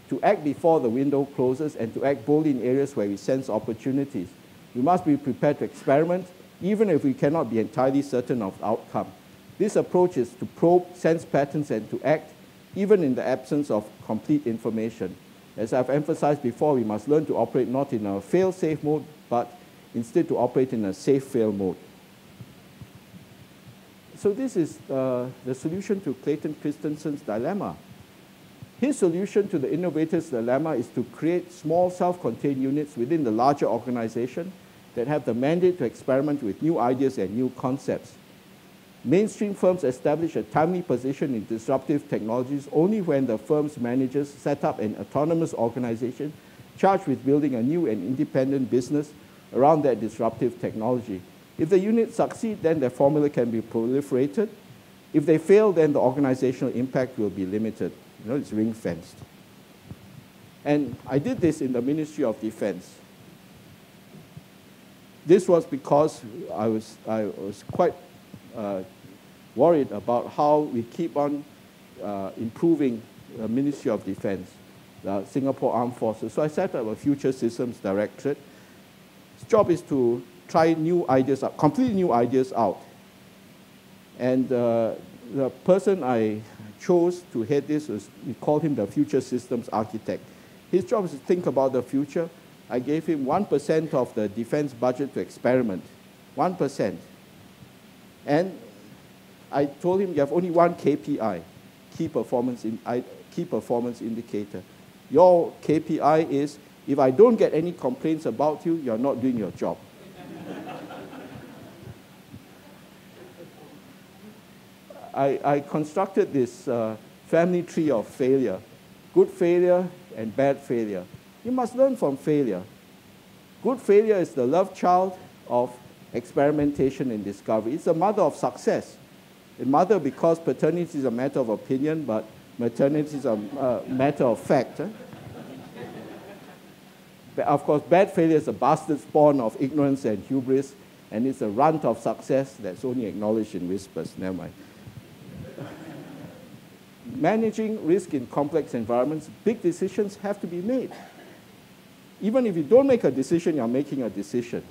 to act before the window closes and to act boldly in areas where we sense opportunities. We must be prepared to experiment, even if we cannot be entirely certain of the outcome. This approach is to probe, sense patterns, and to act, even in the absence of complete information. As I've emphasized before, we must learn to operate not in a fail-safe mode, but instead to operate in a safe-fail mode. So this is the solution to Clayton Christensen's dilemma. His solution to the innovator's dilemma is to create small self-contained units within the larger organization that have the mandate to experiment with new ideas and new concepts. Mainstream firms establish a timely position in disruptive technologies only when the firm's managers set up an autonomous organization charged with building a new and independent business around that disruptive technology. If the units succeed, then their formula can be proliferated. If they fail, then the organizational impact will be limited. It's ring-fenced. And I did this in the Ministry of Defense. This was because I was quite worried about how we keep on improving the Ministry of Defense. the Singapore Armed Forces. So I set up a Future Systems Directorate. Its job is to try new ideas out, completely new ideas out. And the person I chose to head this was, we called him the Future Systems Architect. His job is to think about the future. I gave him 1% of the defense budget to experiment, 1%. And I told him you have only one KPI, key performance indicator. Your KPI is, if I don't get any complaints about you, you're not doing your job. I constructed this family tree of failure, good failure and bad failure. You must learn from failure. Good failure is the love child of experimentation and discovery. It's the mother of success. A mother because paternity is a matter of opinion, but maternity is a matter of fact. Of course, bad failure is a bastard spawn of ignorance and hubris, and it's a runt of success that's only acknowledged in whispers. Never mind. Managing risk in complex environments, big decisions have to be made. Even if you don't make a decision, you're making a decision.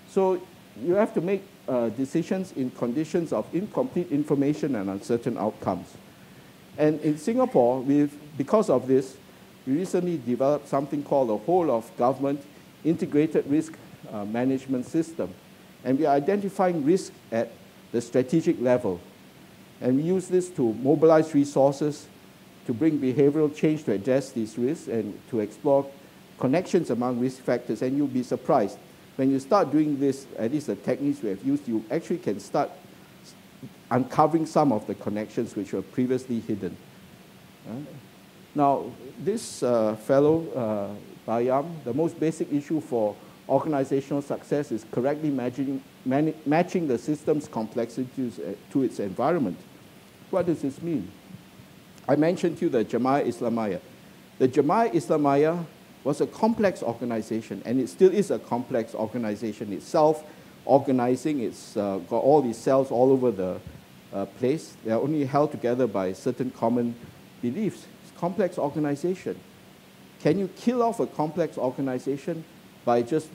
So you have to make decisions in conditions of incomplete information and uncertain outcomes. And in Singapore, because of this, we recently developed something called a whole of government integrated risk management system. And we are identifying risk at the strategic level. And we use this to mobilize resources, to bring behavioral change to address these risks, and to explore connections among risk factors. And you'll be surprised. When you start doing this, at least the techniques we have used, you actually can start uncovering some of the connections which were previously hidden. Now, this fellow, Bayam, the most basic issue for organizational success is correctly matching the system's complexities to its environment. What does this mean? I mentioned to you the Jamaah Islamiyah. The Jamaah Islamiyah was a complex organization, and it still is a complex organization. It's self-organizing. It's got all these cells all over the place. They are only held together by certain common beliefs. It's a complex organization. Can you kill off a complex organization by just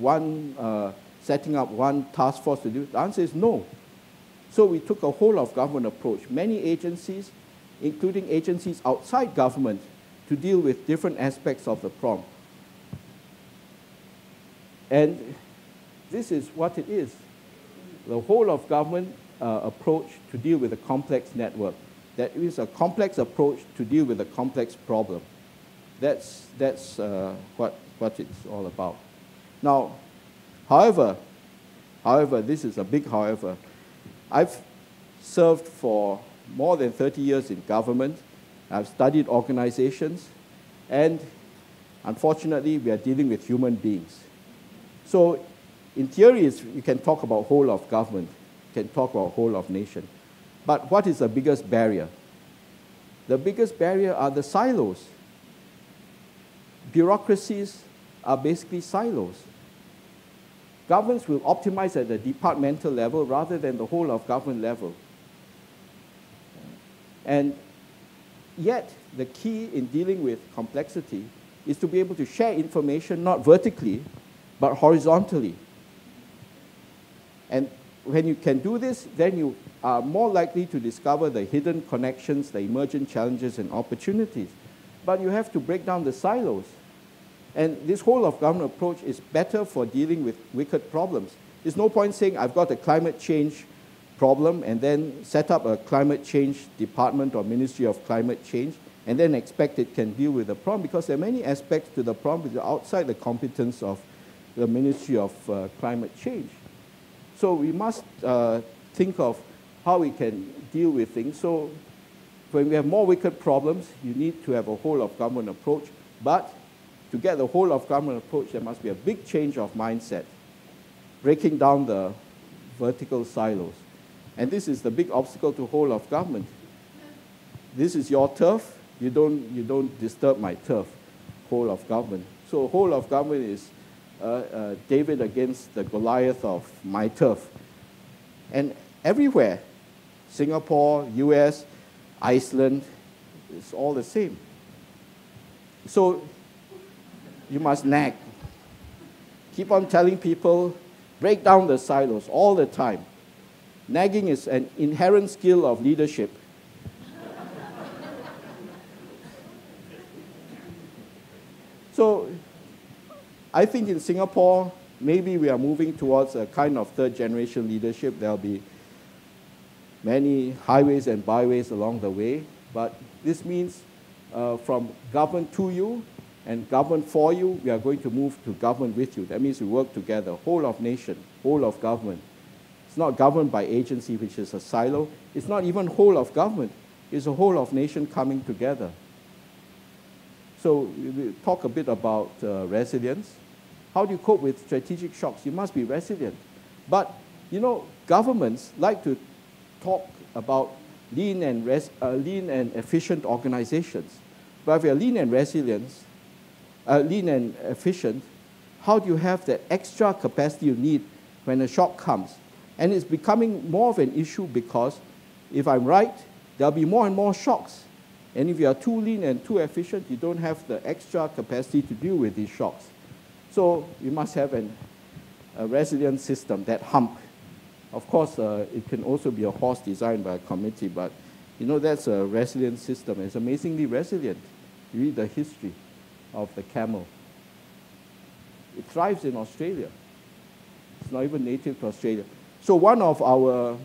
setting up one task force to do it? The answer is no. So we took a whole of government approach. Many agencies, including agencies outside government, to deal with different aspects of the problem. And this is what it is. The whole of government approach to deal with a complex network. That is a complex approach to deal with a complex problem. That's what it's all about. Now, however, this is a big however. I've served for more than 30 years in government. I've studied organizations, and unfortunately, we are dealing with human beings. So, in theory, you can talk about whole of government, you can talk about whole of nation. But what is the biggest barrier? The biggest barrier are the silos. Bureaucracies are basically silos. Governments will optimize at the departmental level rather than the whole of government level. And yet, the key in dealing with complexity is to be able to share information not vertically, but horizontally. And when you can do this, then you are more likely to discover the hidden connections, the emergent challenges and opportunities. But you have to break down the silos. And this whole of government approach is better for dealing with wicked problems. There's no point saying I've got a climate change problem and then set up a climate change department or Ministry of Climate Change and then expect it can deal with the problem, because there are many aspects to the problem which are outside the competence of the Ministry of Climate Change. So we must think of how we can deal with things. So when we have more wicked problems, you need to have a whole of government approach, but to get the whole of government approach, there must be a big change of mindset, breaking down the vertical silos. And this is the big obstacle to whole of government. This is your turf. You don't disturb my turf, whole of government. So whole of government is David against the Goliath of my turf. And everywhere, Singapore, US, Iceland, it's all the same. So you must nag. Keep on telling people, break down the silos all the time. Nagging is an inherent skill of leadership. So I think in Singapore, maybe we are moving towards a kind of third-generation leadership. There'll be many highways and byways along the way, but this means from govern to you and govern for you, we are going to move to govern with you. That means we work together, whole of nation, whole of government. It's not governed by agency, which is a silo. It's not even whole of government. It's a whole of nation coming together. So we talk a bit about resilience. How do you cope with strategic shocks? You must be resilient. But, you know, governments like to talk about lean and efficient organizations. But if you're lean and efficient, how do you have the extra capacity you need when a shock comes? And it's becoming more of an issue because, if I'm right, there'll be more and more shocks. And if you are too lean and too efficient, you don't have the extra capacity to deal with these shocks. So you must have a resilient system, that hump. Of course, it can also be a horse designed by a committee, but you know, that's a resilient system. It's amazingly resilient. You read the history of the camel. It thrives in Australia. It's not even native to Australia. So one of our,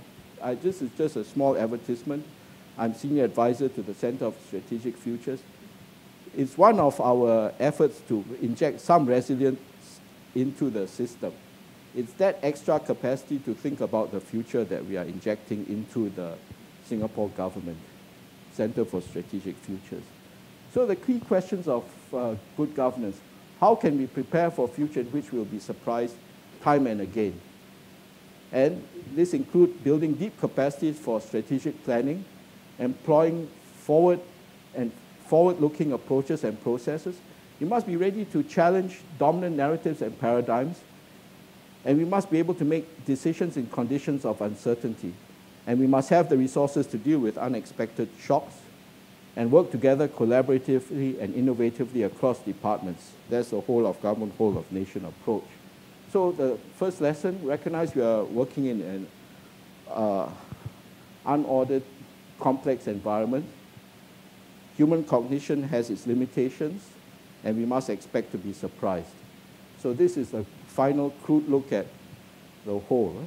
this is just a small advertisement. I'm senior advisor to the Center of Strategic Futures. It's one of our efforts to inject some resilience into the system. It's that extra capacity to think about the future that we are injecting into the Singapore government, Center for Strategic Futures. So the key questions of good governance: how can we prepare for a future in which we'll be surprised time and again? And this includes building deep capacities for strategic planning, employing forward-looking approaches and processes. You must be ready to challenge dominant narratives and paradigms, and we must be able to make decisions in conditions of uncertainty. And we must have the resources to deal with unexpected shocks and work together collaboratively and innovatively across departments. That's the whole of government, whole of nation approach. So the first lesson, recognize we are working in an unordered, complex environment. Human cognition has its limitations, and we must expect to be surprised. So this is a final crude look at the whole.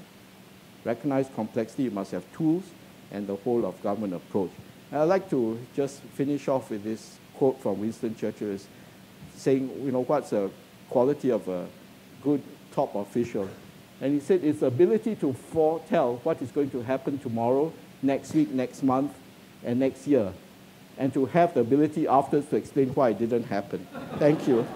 Recognize complexity, you must have tools, and the whole of government approach. And I'd like to just finish off with this quote from Winston Churchill, saying, you know, what's the quality of a good top official? And he said it's the ability to foretell what is going to happen tomorrow, next week, next month, and next year, and to have the ability afterwards to explain why it didn't happen. Thank you.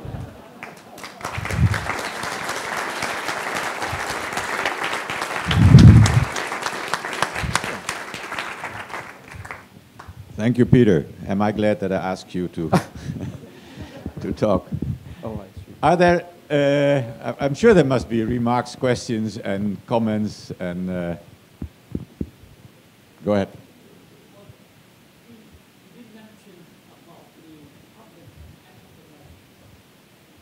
Thank you, Peter. Am I glad that I asked you to, to talk? Oh, I see. Are there, I'm sure there must be remarks, questions, and comments, and go ahead.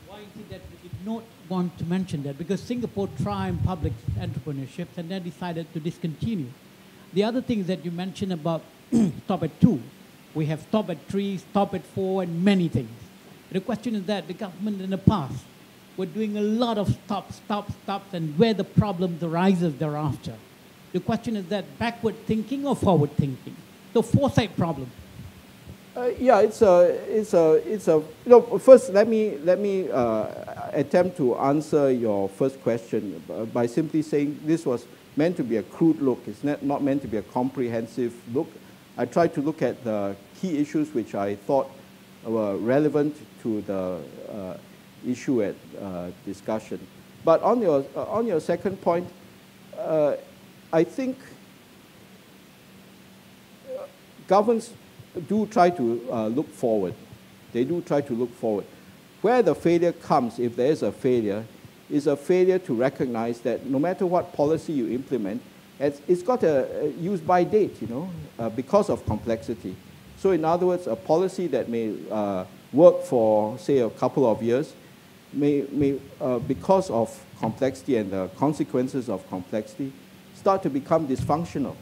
Why is it that we did not want to mention that? Because Singapore tried public entrepreneurship and then decided to discontinue. The other thing that you mentioned about stop at 2. We have stop at 3, stop at 4, and many things. The question is that the government in the past were doing a lot of stops, and where the problems arises thereafter. The question is that backward thinking or forward thinking? The foresight problem. Yeah, it's a. You know, first let me attempt to answer your first question by simply saying this was meant to be a crude look. It's not meant to be a comprehensive look. I tried to look at the key issues which I thought were relevant to the issue at discussion. But on your second point, I think governments do try to look forward. They do try to look forward. Where the failure comes, if there is a failure to recognize that no matter what policy you implement, it's got a use-by date, you know, because of complexity. So in other words, a policy that may work for, say, a couple of years may because of complexity and the consequences of complexity, start to become dysfunctional.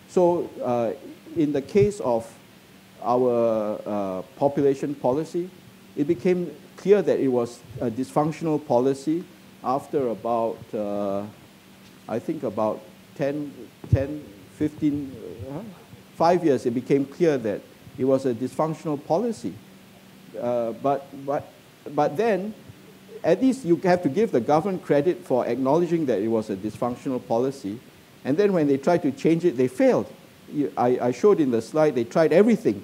So in the case of our population policy, it became clear that it was a dysfunctional policy after about, I think about 10, 15, 5 years, it became clear that it was a dysfunctional policy. But then, at least you have to give the government credit for acknowledging that it was a dysfunctional policy. And then when they tried to change it, they failed. I showed in the slide, they tried everything.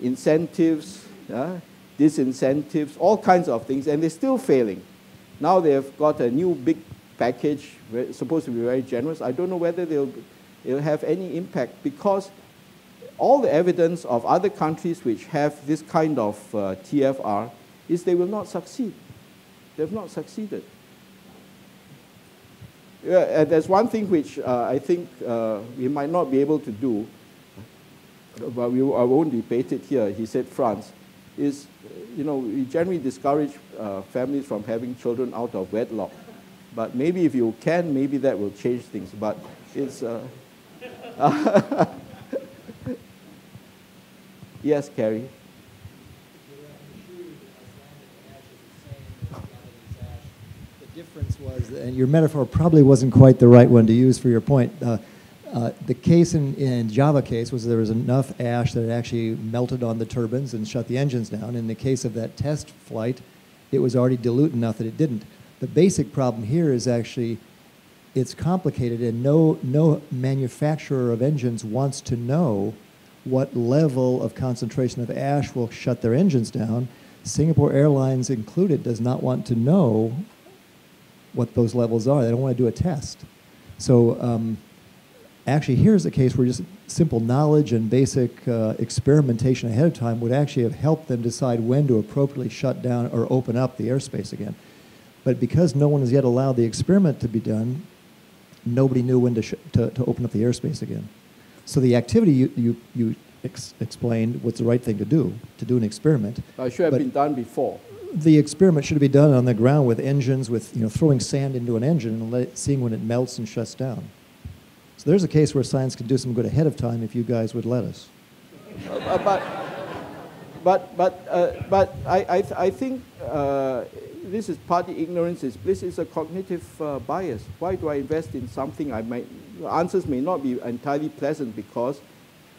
Incentives, disincentives, all kinds of things, and they're still failing. Now they've got a new big package, supposed to be very generous. I don't know whether it'll have any impact, because all the evidence of other countries which have this kind of TFR is they will not succeed. They've not succeeded. And there's one thing which I think we might not be able to do, but I won't debate it here. He said France is, we generally discourage families from having children out of wedlock. But maybe if you can, maybe that will change things. But it's... Yes, Carrie? The difference was, and your metaphor probably wasn't quite the right one to use for your point. The case in Java case was there was enough ash that it actually melted on the turbines and shut the engines down. In the case of that test flight, it was already dilute enough that it didn't. The basic problem here is actually it's complicated, and no manufacturer of engines wants to know what level of concentration of ash will shut their engines down. Singapore Airlines included does not want to know what those levels are. They don't want to do a test. So actually here's a case where just simple knowledge and basic experimentation ahead of time would actually have helped them decide when to appropriately shut down or open up the airspace again. But because no one has yet allowed the experiment to be done, nobody knew when to open up the airspace again. So the activity you explained was the right thing to do an experiment. It should have been done before. The experiment should be done on the ground with engines, with throwing sand into an engine and seeing when it melts and shuts down. So there's a case where science could do some good ahead of time if you guys would let us. But I think this is partly ignorance. This is a cognitive bias. Why do I invest in something answers may not be entirely pleasant, because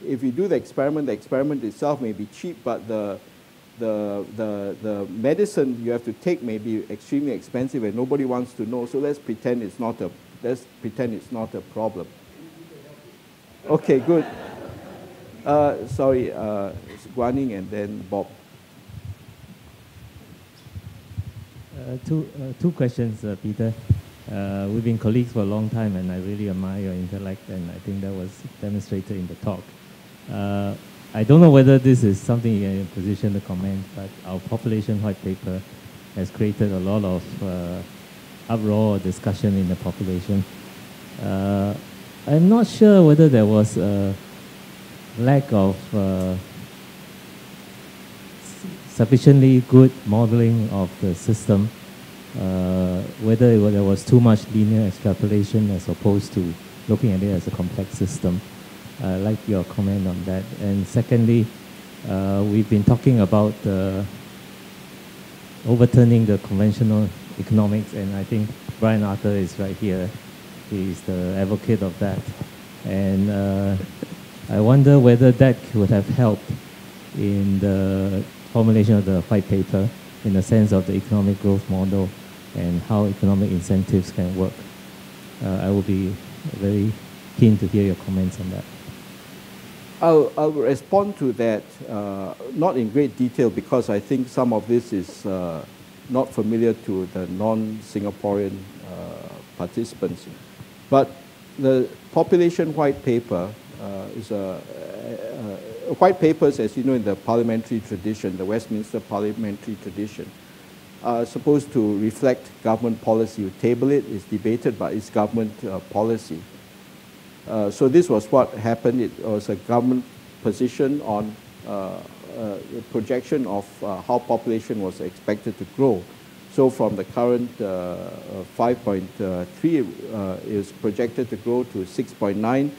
if you do the experiment itself may be cheap, but the medicine you have to take may be extremely expensive and nobody wants to know. So let's pretend it's not a problem. Okay, good. Sorry, Guaning and then Bob. Two questions, Peter. We've been colleagues for a long time, and I really admire your intellect, and I think that was demonstrated in the talk. I don't know whether this is something you're in a position to comment, but our population white paper has created a lot of uproar or discussion in the population. I'm not sure whether there was a lack of sufficiently good modeling of the system, whether there was too much linear extrapolation as opposed to looking at it as a complex system. I'd like your comment on that. And secondly, we've been talking about overturning the conventional economics, and I think Brian Arthur is right here. He's the advocate of that. And I wonder whether that would have helped in the formulation of the white paper, in the sense of the economic growth model and how economic incentives can work. I will be very keen to hear your comments on that. I'll respond to that, not in great detail, because I think some of this is not familiar to the non-Singaporean participants. But the population white paper is white papers, as you know, in the parliamentary tradition, the Westminster parliamentary tradition, are supposed to reflect government policy. You table it, it's debated, but it's government policy. So this was what happened. It was a government position on projection of how population was expected to grow. So from the current 5.3 is projected to grow to 6.9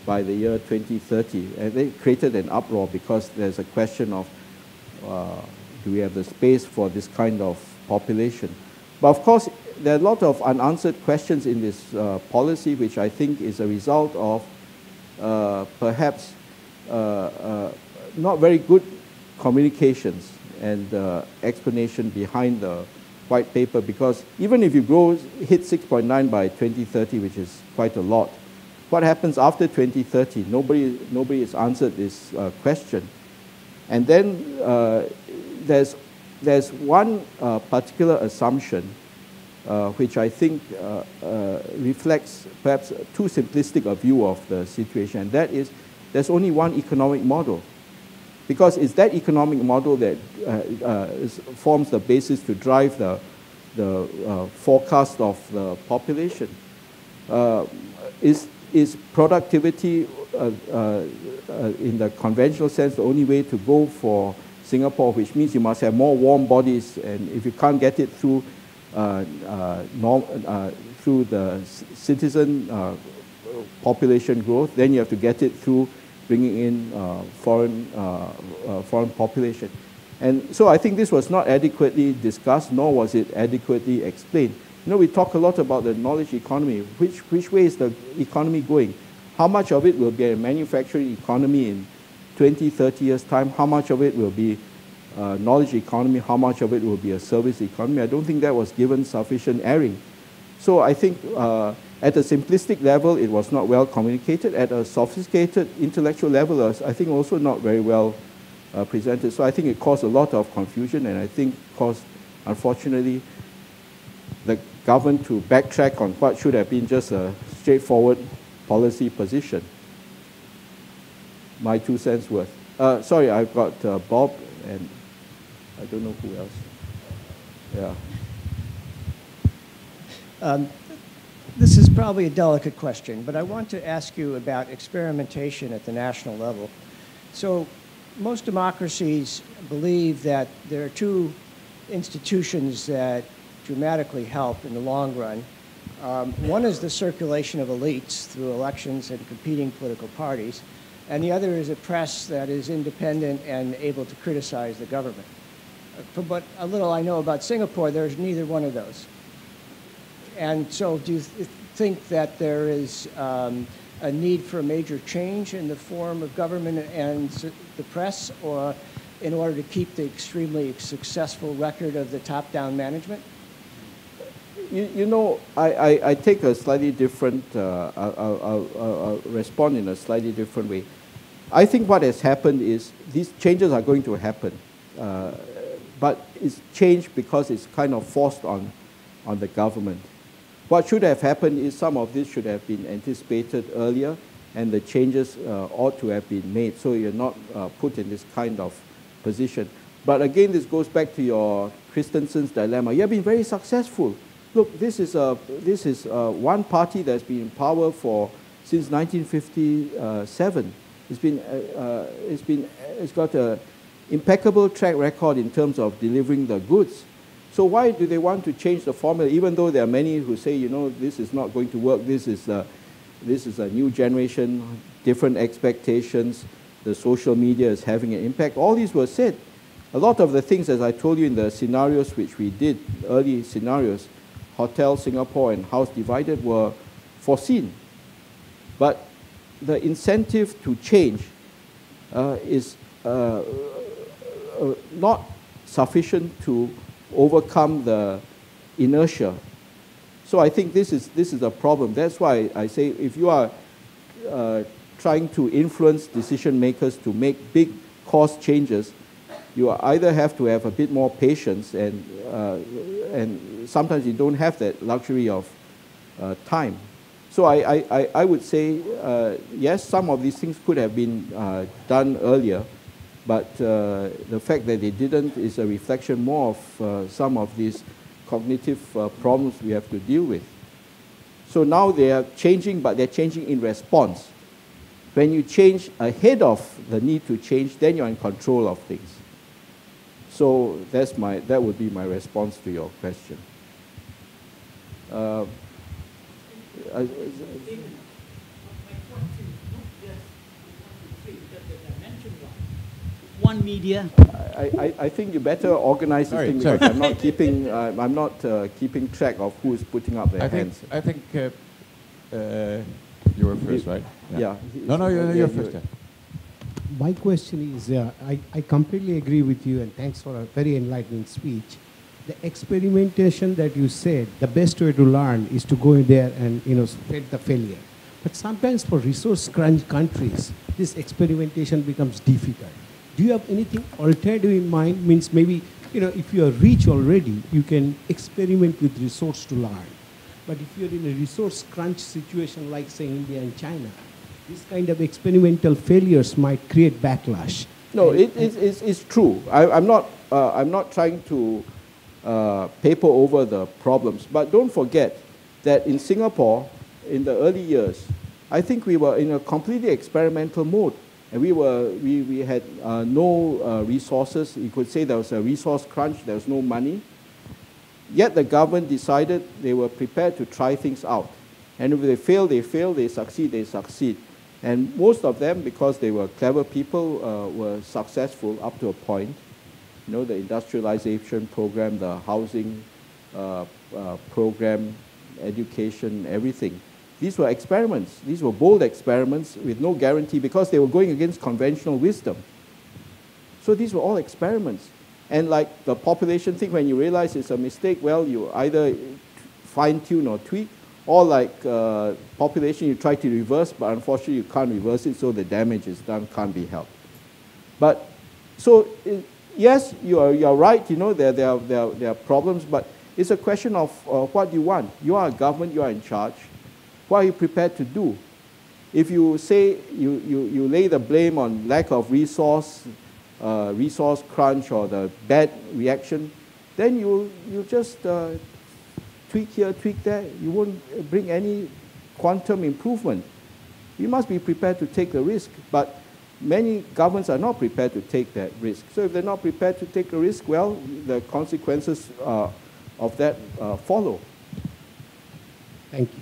by the year 2030. And they created an uproar because there's a question of do we have the space for this kind of population? But of course, there are a lot of unanswered questions in this policy, which I think is a result of perhaps not very good communications and explanation behind the white paper, because even if you hit 6.9 by 2030, which is quite a lot, what happens after 2030? Nobody has answered this question. And then there's one particular assumption which I think reflects perhaps too simplistic a view of the situation, and that is there's only one economic model. Because it's that economic model that forms the basis to drive the forecast of the population. Is productivity in the conventional sense the only way to go for Singapore, which means you must have more warm bodies, and if you can't get it through through the citizen population growth, then you have to get it through bringing in foreign population. And so I think this was not adequately discussed, nor was it adequately explained. You know, we talk a lot about the knowledge economy. Which way is the economy going? How much of it will be a manufacturing economy in 20, 30 years' time? How much of it will be knowledge economy? How much of it will be a service economy? I don't think that was given sufficient airing. So I think at a simplistic level, it was not well communicated. At a sophisticated intellectual level, I think also not very well presented. So I think it caused a lot of confusion, and I think caused, unfortunately, the government to backtrack on what should have been just a straightforward policy position. My 2 cents worth. Sorry, I've got Bob, and I don't know who else. Yeah. This is probably a delicate question, but I want to ask you about experimentation at the national level. So most democracies believe that there are 2 institutions that dramatically help in the long run. One is the circulation of elites through elections and competing political parties, and the other is a press that is independent and able to criticize the government. From what a little I know about Singapore, there's neither one of those. And so do you think that there is a need for a major change in the form of government and the press, or in order to keep the extremely successful record of the top-down management? You know, I take a slightly different, I'll respond in a slightly different way. I think what has happened is these changes are going to happen, but it's changed because it's kind of forced on the government. What should have happened is some of this should have been anticipated earlier, and the changes ought to have been made, so you're not put in this kind of position. But again, this goes back to your Christensen's dilemma. You have been very successful. Look, this is one party that's been in power since 1957. It's got an impeccable track record in terms of delivering the goods. So why do they want to change the formula, even though there are many who say, you know, this is not going to work, this is a new generation, different expectations, the social media is having an impact. All these were said. A lot of the things, as I told you in the scenarios which we did, early scenarios, Hotel Singapore and House Divided, were foreseen. But the incentive to change is not sufficient to overcome the inertia. So I think this is a problem. That's why I say if you are trying to influence decision makers to make big cost changes, you either have to have a bit more patience, and sometimes you don't have that luxury of time. So I would say, yes, some of these things could have been done earlier, but the fact that they didn't is a reflection more of some of these cognitive problems we have to deal with. So now they are changing, but they're changing in response. When you change ahead of the need to change, then you're in control of things. So that would be my response to your question. One media. I think you better organize this thing because I'm not keeping track of who is putting up their hands. I think you were first, right? Yeah. No, you're first. Yeah. My question is, I completely agree with you, and thanks for a very enlightening speech. The experimentation that you said, the best way to learn is to go in there and spread the failure. But sometimes for resource crunch countries, this experimentation becomes difficult. Do you have anything alternative in mind? Means maybe, if you are rich already, you can experiment with resource to learn. But if you're in a resource crunch situation like, say, India and China, this kind of experimental failures might create backlash. No, it's true. I'm not trying to paper over the problems, but don't forget that in Singapore, in the early years, I think we were in a completely experimental mode, and we had no resources. You could say there was a resource crunch. There was no money. Yet the government decided they were prepared to try things out, and if they fail, they fail. They succeed, they succeed. And most of them, because they were clever people, were successful up to a point. The industrialization program, the housing program, education, everything. These were experiments. These were bold experiments with no guarantee because they were going against conventional wisdom. So these were all experiments. And like the population thing, when you realize it's a mistake, well, you either fine-tune or tweak, or like population, you try to reverse, but unfortunately you can't reverse it, so the damage is done, can't be helped. But, so, yes, you're right, there are problems, but it's a question of what you want. You are a government, you are in charge. What are you prepared to do? If you say you lay the blame on lack of resource crunch, or the bad reaction, then you just tweak here, tweak there. You won't bring any quantum improvement. You must be prepared to take the risk, but many governments are not prepared to take that risk. So if they're not prepared to take a risk, well, the consequences of that follow. Thank you.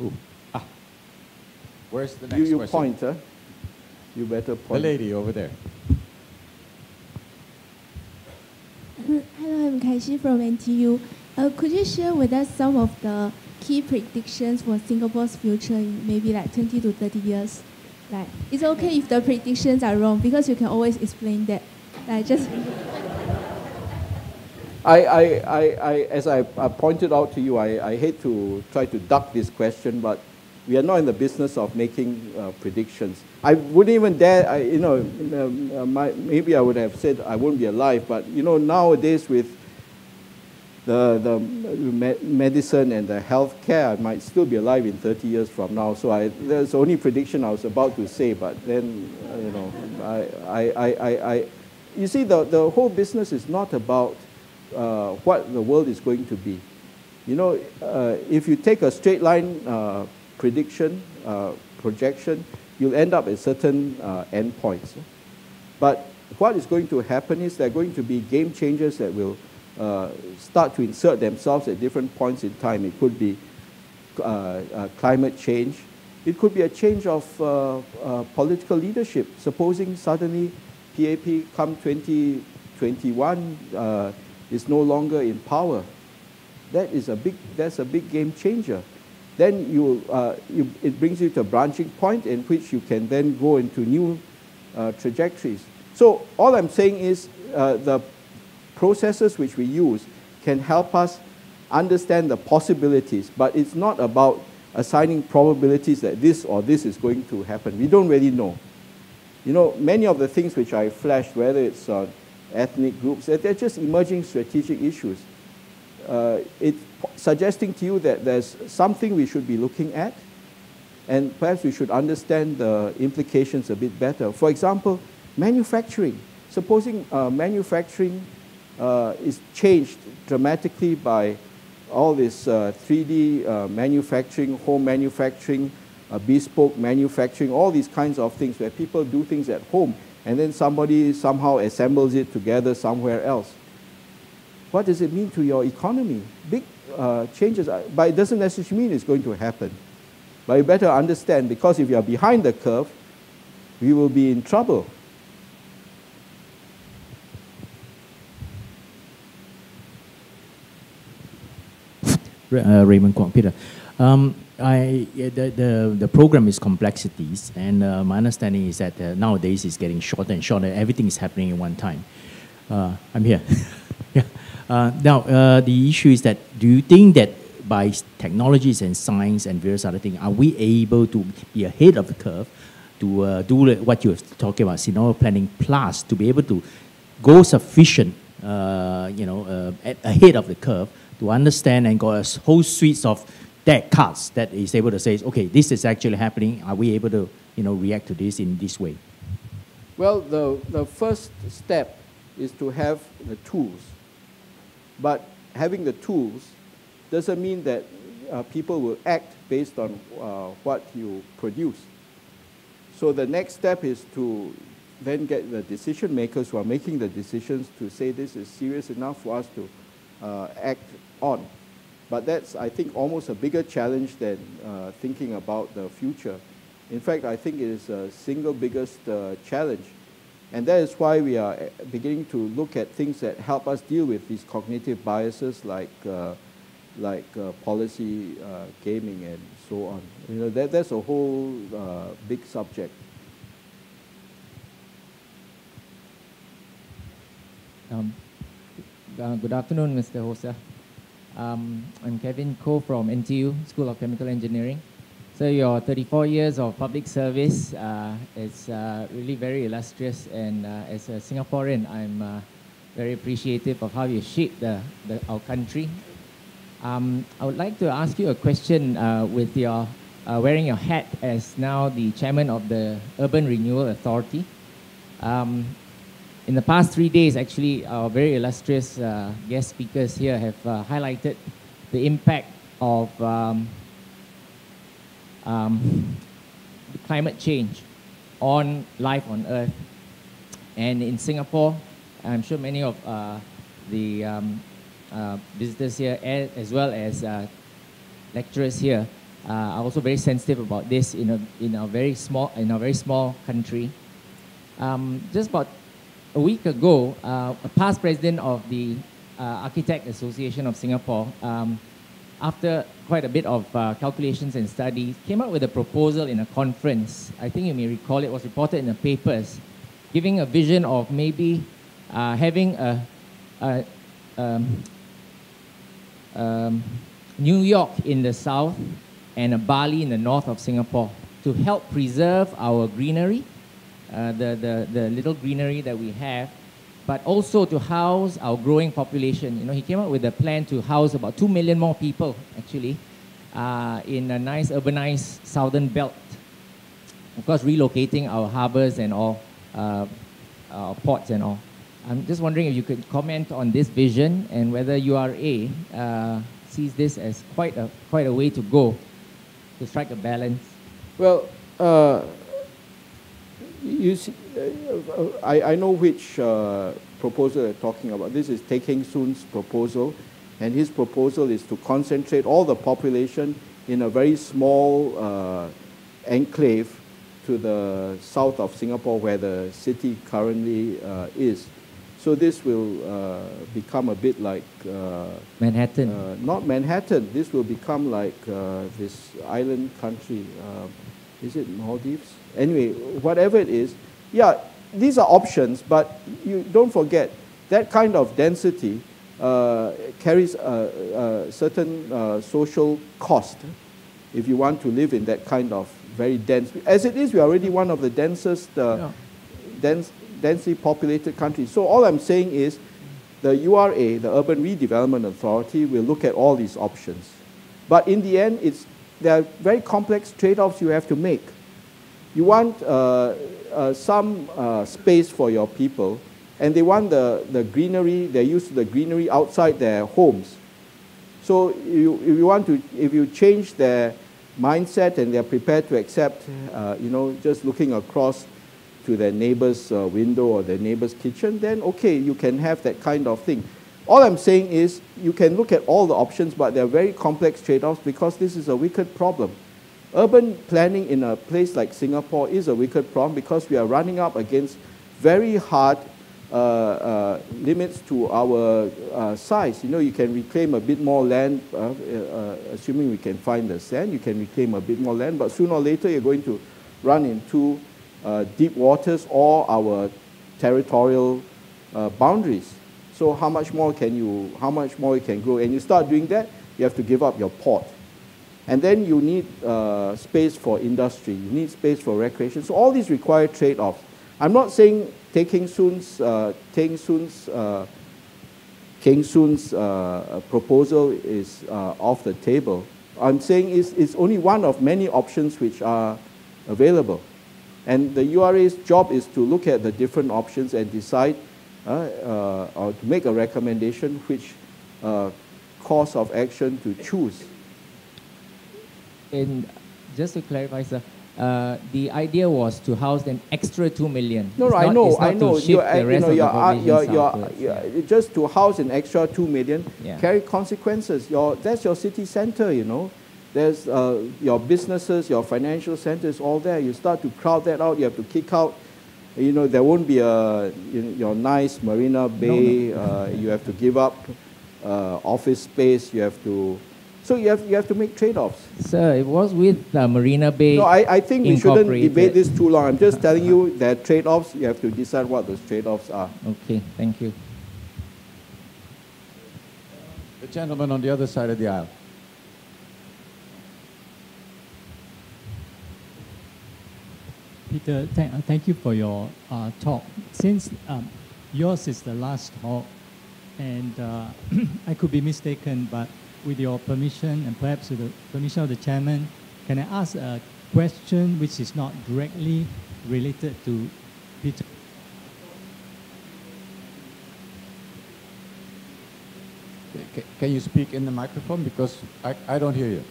Ooh. Where's the next question? You point, huh? You better point. The lady over there. Hello, I'm Kaishi from NTU. Could you share with us some of the key predictions for Singapore's future in maybe like 20 to 30 years? Like, it's okay if the predictions are wrong because you can always explain that. Like, just. As I pointed out to you, I hate to try to duck this question, but we are not in the business of making predictions. I wouldn't even dare, maybe I would have said I won't be alive, but nowadays with the medicine and the healthcare, I might still be alive in 30 years from now. So there's the only prediction I was about to say, but then, you see, the whole business is not about what the world is going to be. If you take a straight line projection, you'll end up at certain endpoints. But what is going to happen is there are going to be game changers that will start to insert themselves at different points in time. It could be climate change. It could be a change of political leadership. Supposing suddenly PAP come 2021 is no longer in power. That's a big game changer. Then it brings you to a branching point in which you can then go into new trajectories. So all I'm saying is the processes which we use can help us understand the possibilities, but it's not about assigning probabilities that this or this is going to happen. We don't really know. Many of the things which I flashed, whether it's ethnic groups, they're just emerging strategic issues. It's suggesting to you that there's something we should be looking at, and perhaps we should understand the implications a bit better. For example, manufacturing. Supposing manufacturing is changed dramatically by all this 3D manufacturing, home manufacturing, bespoke manufacturing, all these kinds of things where people do things at home and then somebody somehow assembles it together somewhere else. What does it mean to your economy? Big changes, but it doesn't necessarily mean it's going to happen. But you better understand, because if you are behind the curve, we will be in trouble. Raymond Kwok, Peter. The program is complexities, and my understanding is that nowadays it's getting shorter and shorter. Everything is happening in one time. I'm here. Yeah. Now, the issue is that, do you think that by technologies and science and various other things, are we able to be ahead of the curve to do what you're talking about, scenario planning plus, to be able to go sufficient, ahead of the curve to understand and got a whole suite of deck cards that is able to say, okay, this is actually happening. Are we able to, react to this in this way? Well, the first step is to have the tools. But having the tools doesn't mean that people will act based on what you produce. So the next step is to then get the decision makers who are making the decisions to say this is serious enough for us to act on. But that's, I think, almost a bigger challenge than thinking about the future. In fact, I think it is the single biggest challenge. And that is why we are beginning to look at things that help us deal with these cognitive biases like policy gaming and so on. That's a whole big subject. Good afternoon, Mr. Hosa. I'm Kevin Koh from NTU, School of Chemical Engineering. So your 34 years of public service is really very illustrious, and as a Singaporean, I'm very appreciative of how you shaped our country. I would like to ask you a question with your wearing your hat as now the chairman of the Urban Renewal Authority. In the past 3 days, actually, our very illustrious guest speakers here have highlighted the impact of climate change on life on Earth. And in Singapore, I'm sure many of the visitors here, as well as lecturers here, are also very sensitive about this in a very small country. Just about a week ago, a past president of the Architect Association of Singapore, after quite a bit of calculations and studies, came up with a proposal in a conference. I think you may recall it was reported in the papers, giving a vision of maybe having a New York in the south and a Bali in the north of Singapore to help preserve our greenery, the little greenery that we have, but also to house our growing population. He came up with a plan to house about 2 million more people, actually, in a nice urbanized southern belt. Of course, relocating our harbors and all, our ports and all. I'm just wondering if you could comment on this vision and whether URA sees this as quite a way to go to strike a balance. Well, you see, I know which proposal you're talking about. This is Teck Heng Soon's proposal, and his proposal is to concentrate all the population in a very small enclave to the south of Singapore, where the city currently is. So this will become a bit like Manhattan. Not Manhattan. This will become like this island country. Is it Maldives? Anyway, whatever it is, yeah, these are options, but you don't forget that kind of density carries a certain social cost if you want to live in that kind of very dense. As it is, we are already one of the densest, densely populated countries. So all I'm saying is the URA, the Urban Redevelopment Authority, will look at all these options. But in the end, there are very complex trade-offs you have to make. You want some space for your people, and they want the greenery, they're used to the greenery outside their homes. So if you change their mindset and they're prepared to accept, just looking across to their neighbor's window or their neighbor's kitchen, then okay, you can have that kind of thing. All I'm saying is you can look at all the options, but they're very complex trade-offs because this is a wicked problem. Urban planning in a place like Singapore is a wicked problem because we are running up against very hard limits to our size. You can reclaim a bit more land, assuming we can find the sand, you can reclaim a bit more land, but sooner or later you're going to run into deep waters or our territorial boundaries. So how much more you can grow? And you start doing that, you have to give up your port. And then you need space for industry, you need space for recreation. So all these require trade-offs. I'm not saying Keng Soon's proposal is off the table. I'm saying it's only one of many options which are available. And the URA's job is to look at the different options and decide or to make a recommendation which course of action to choose. And just to clarify, sir, the idea was to house an extra 2 million. No, I know. Just to house an extra 2 million carry consequences. That's your city center, There's your businesses, your financial centers, all there. You start to crowd that out. You have to kick out. There won't be your nice Marina Bay. You have to give up office space. So you have to make trade-offs. Sir, it was with Marina Bay. No, I think we shouldn't debate this too long. I'm just telling you that trade-offs. You have to decide what those trade-offs are. Okay, thank you. The gentleman on the other side of the aisle. Peter, thank you for your talk. Since yours is the last talk, and I could be mistaken, but with your permission and perhaps with the permission of the chairman, can I ask a question which is not directly related to Peter? Can you speak in the microphone because I don't hear you.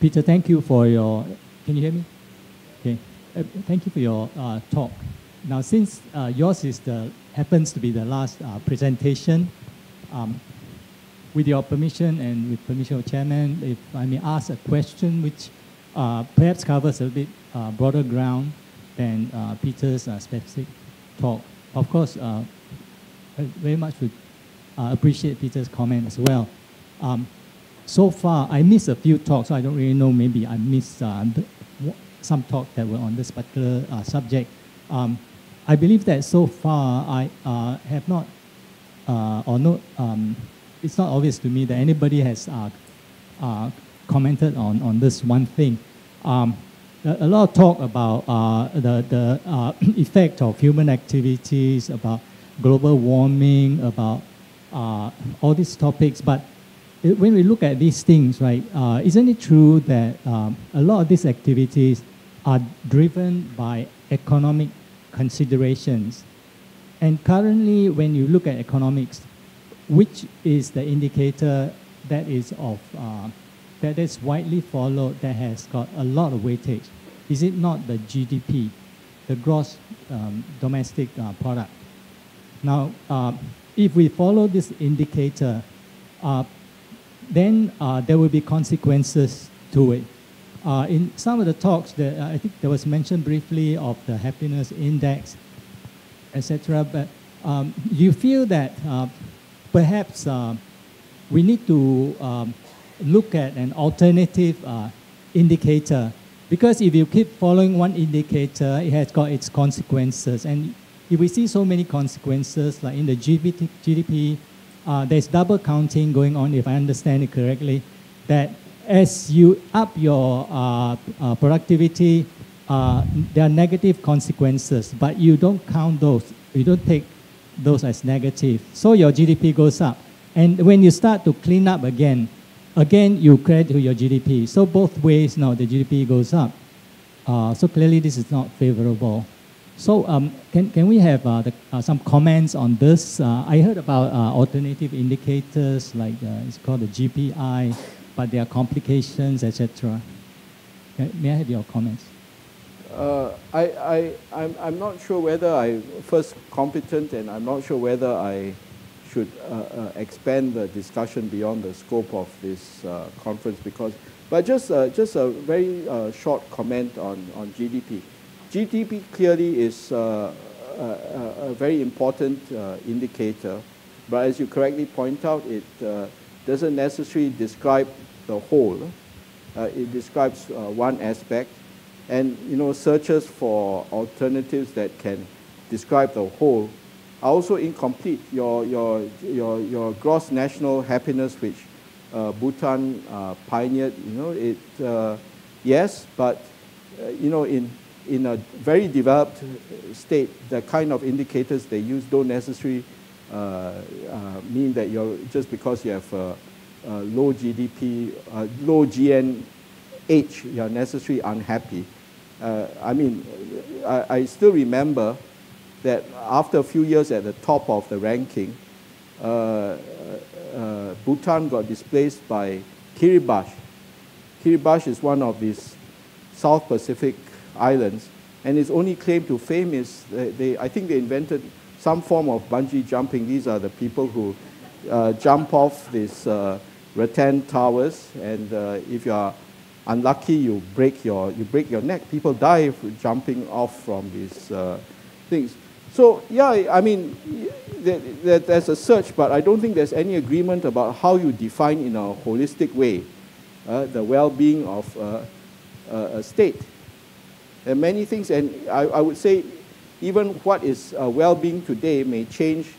Peter, thank you for your, can you hear me? Okay. Thank you for your talk. Now, since yours happens to be the last presentation, with your permission and with permission of Chairman, if I may ask a question which perhaps covers a bit broader ground than Peter's specific talk. Of course, I very much would appreciate Peter's comment as well. So far, I missed a few talks, so I don't really know, maybe I missed some talks that were on this particular subject. I believe that so far, I have not, it's not obvious to me that anybody has commented on this one thing. A lot of talk about the effect of human activities, about global warming, about all these topics, but when we look at these things, right, isn't it true that a lot of these activities are driven by economic considerations? And currently, when you look at economics, which is the indicator that is widely followed, that has got a lot of weightage? Is it not the GDP, the gross domestic product? Now, if we follow this indicator, then there will be consequences to it. In some of the talks, I think there was mentioned briefly of the happiness index, etc. But you feel that perhaps we need to look at an alternative indicator, because if you keep following one indicator, it has got its consequences. And if we see so many consequences, like in the GDP, there's double counting going on, if I understand it correctly, that as you up your productivity, there are negative consequences, but you don't count those. You don't take those as negative. So your GDP goes up. And when you start to clean up again you credit to your GDP. So both ways now the GDP goes up. So clearly this is not favorable. So can we have some comments on this? I heard about alternative indicators like it's called the GPI, but there are complications, etc. May I have your comments? I'm not sure whether I'm first competent, and I'm not sure whether I should expand the discussion beyond the scope of this conference, but just a very short comment on GDP. GDP clearly is a very important indicator, but as you correctly point out, it doesn't necessarily describe the whole. It describes one aspect, and searches for alternatives that can describe the whole are also incomplete. Your gross national happiness, which Bhutan pioneered, yes, but in a very developed state, the kind of indicators they use don't necessarily mean that just because you have low GDP, low GNH, you're necessarily unhappy. I still remember that after a few years at the top of the ranking, Bhutan got displaced by Kiribati. Kiribati is one of these South Pacific islands, and its only claim to fame is I think they invented some form of bungee jumping. These are the people who jump off these rattan towers, and if you are unlucky, you break your neck. People die jumping off from these things. So yeah, there's a search, but I don't think there's any agreement about how you define in a holistic way the well-being of a state. There are many things, and I would say even what is well-being today may change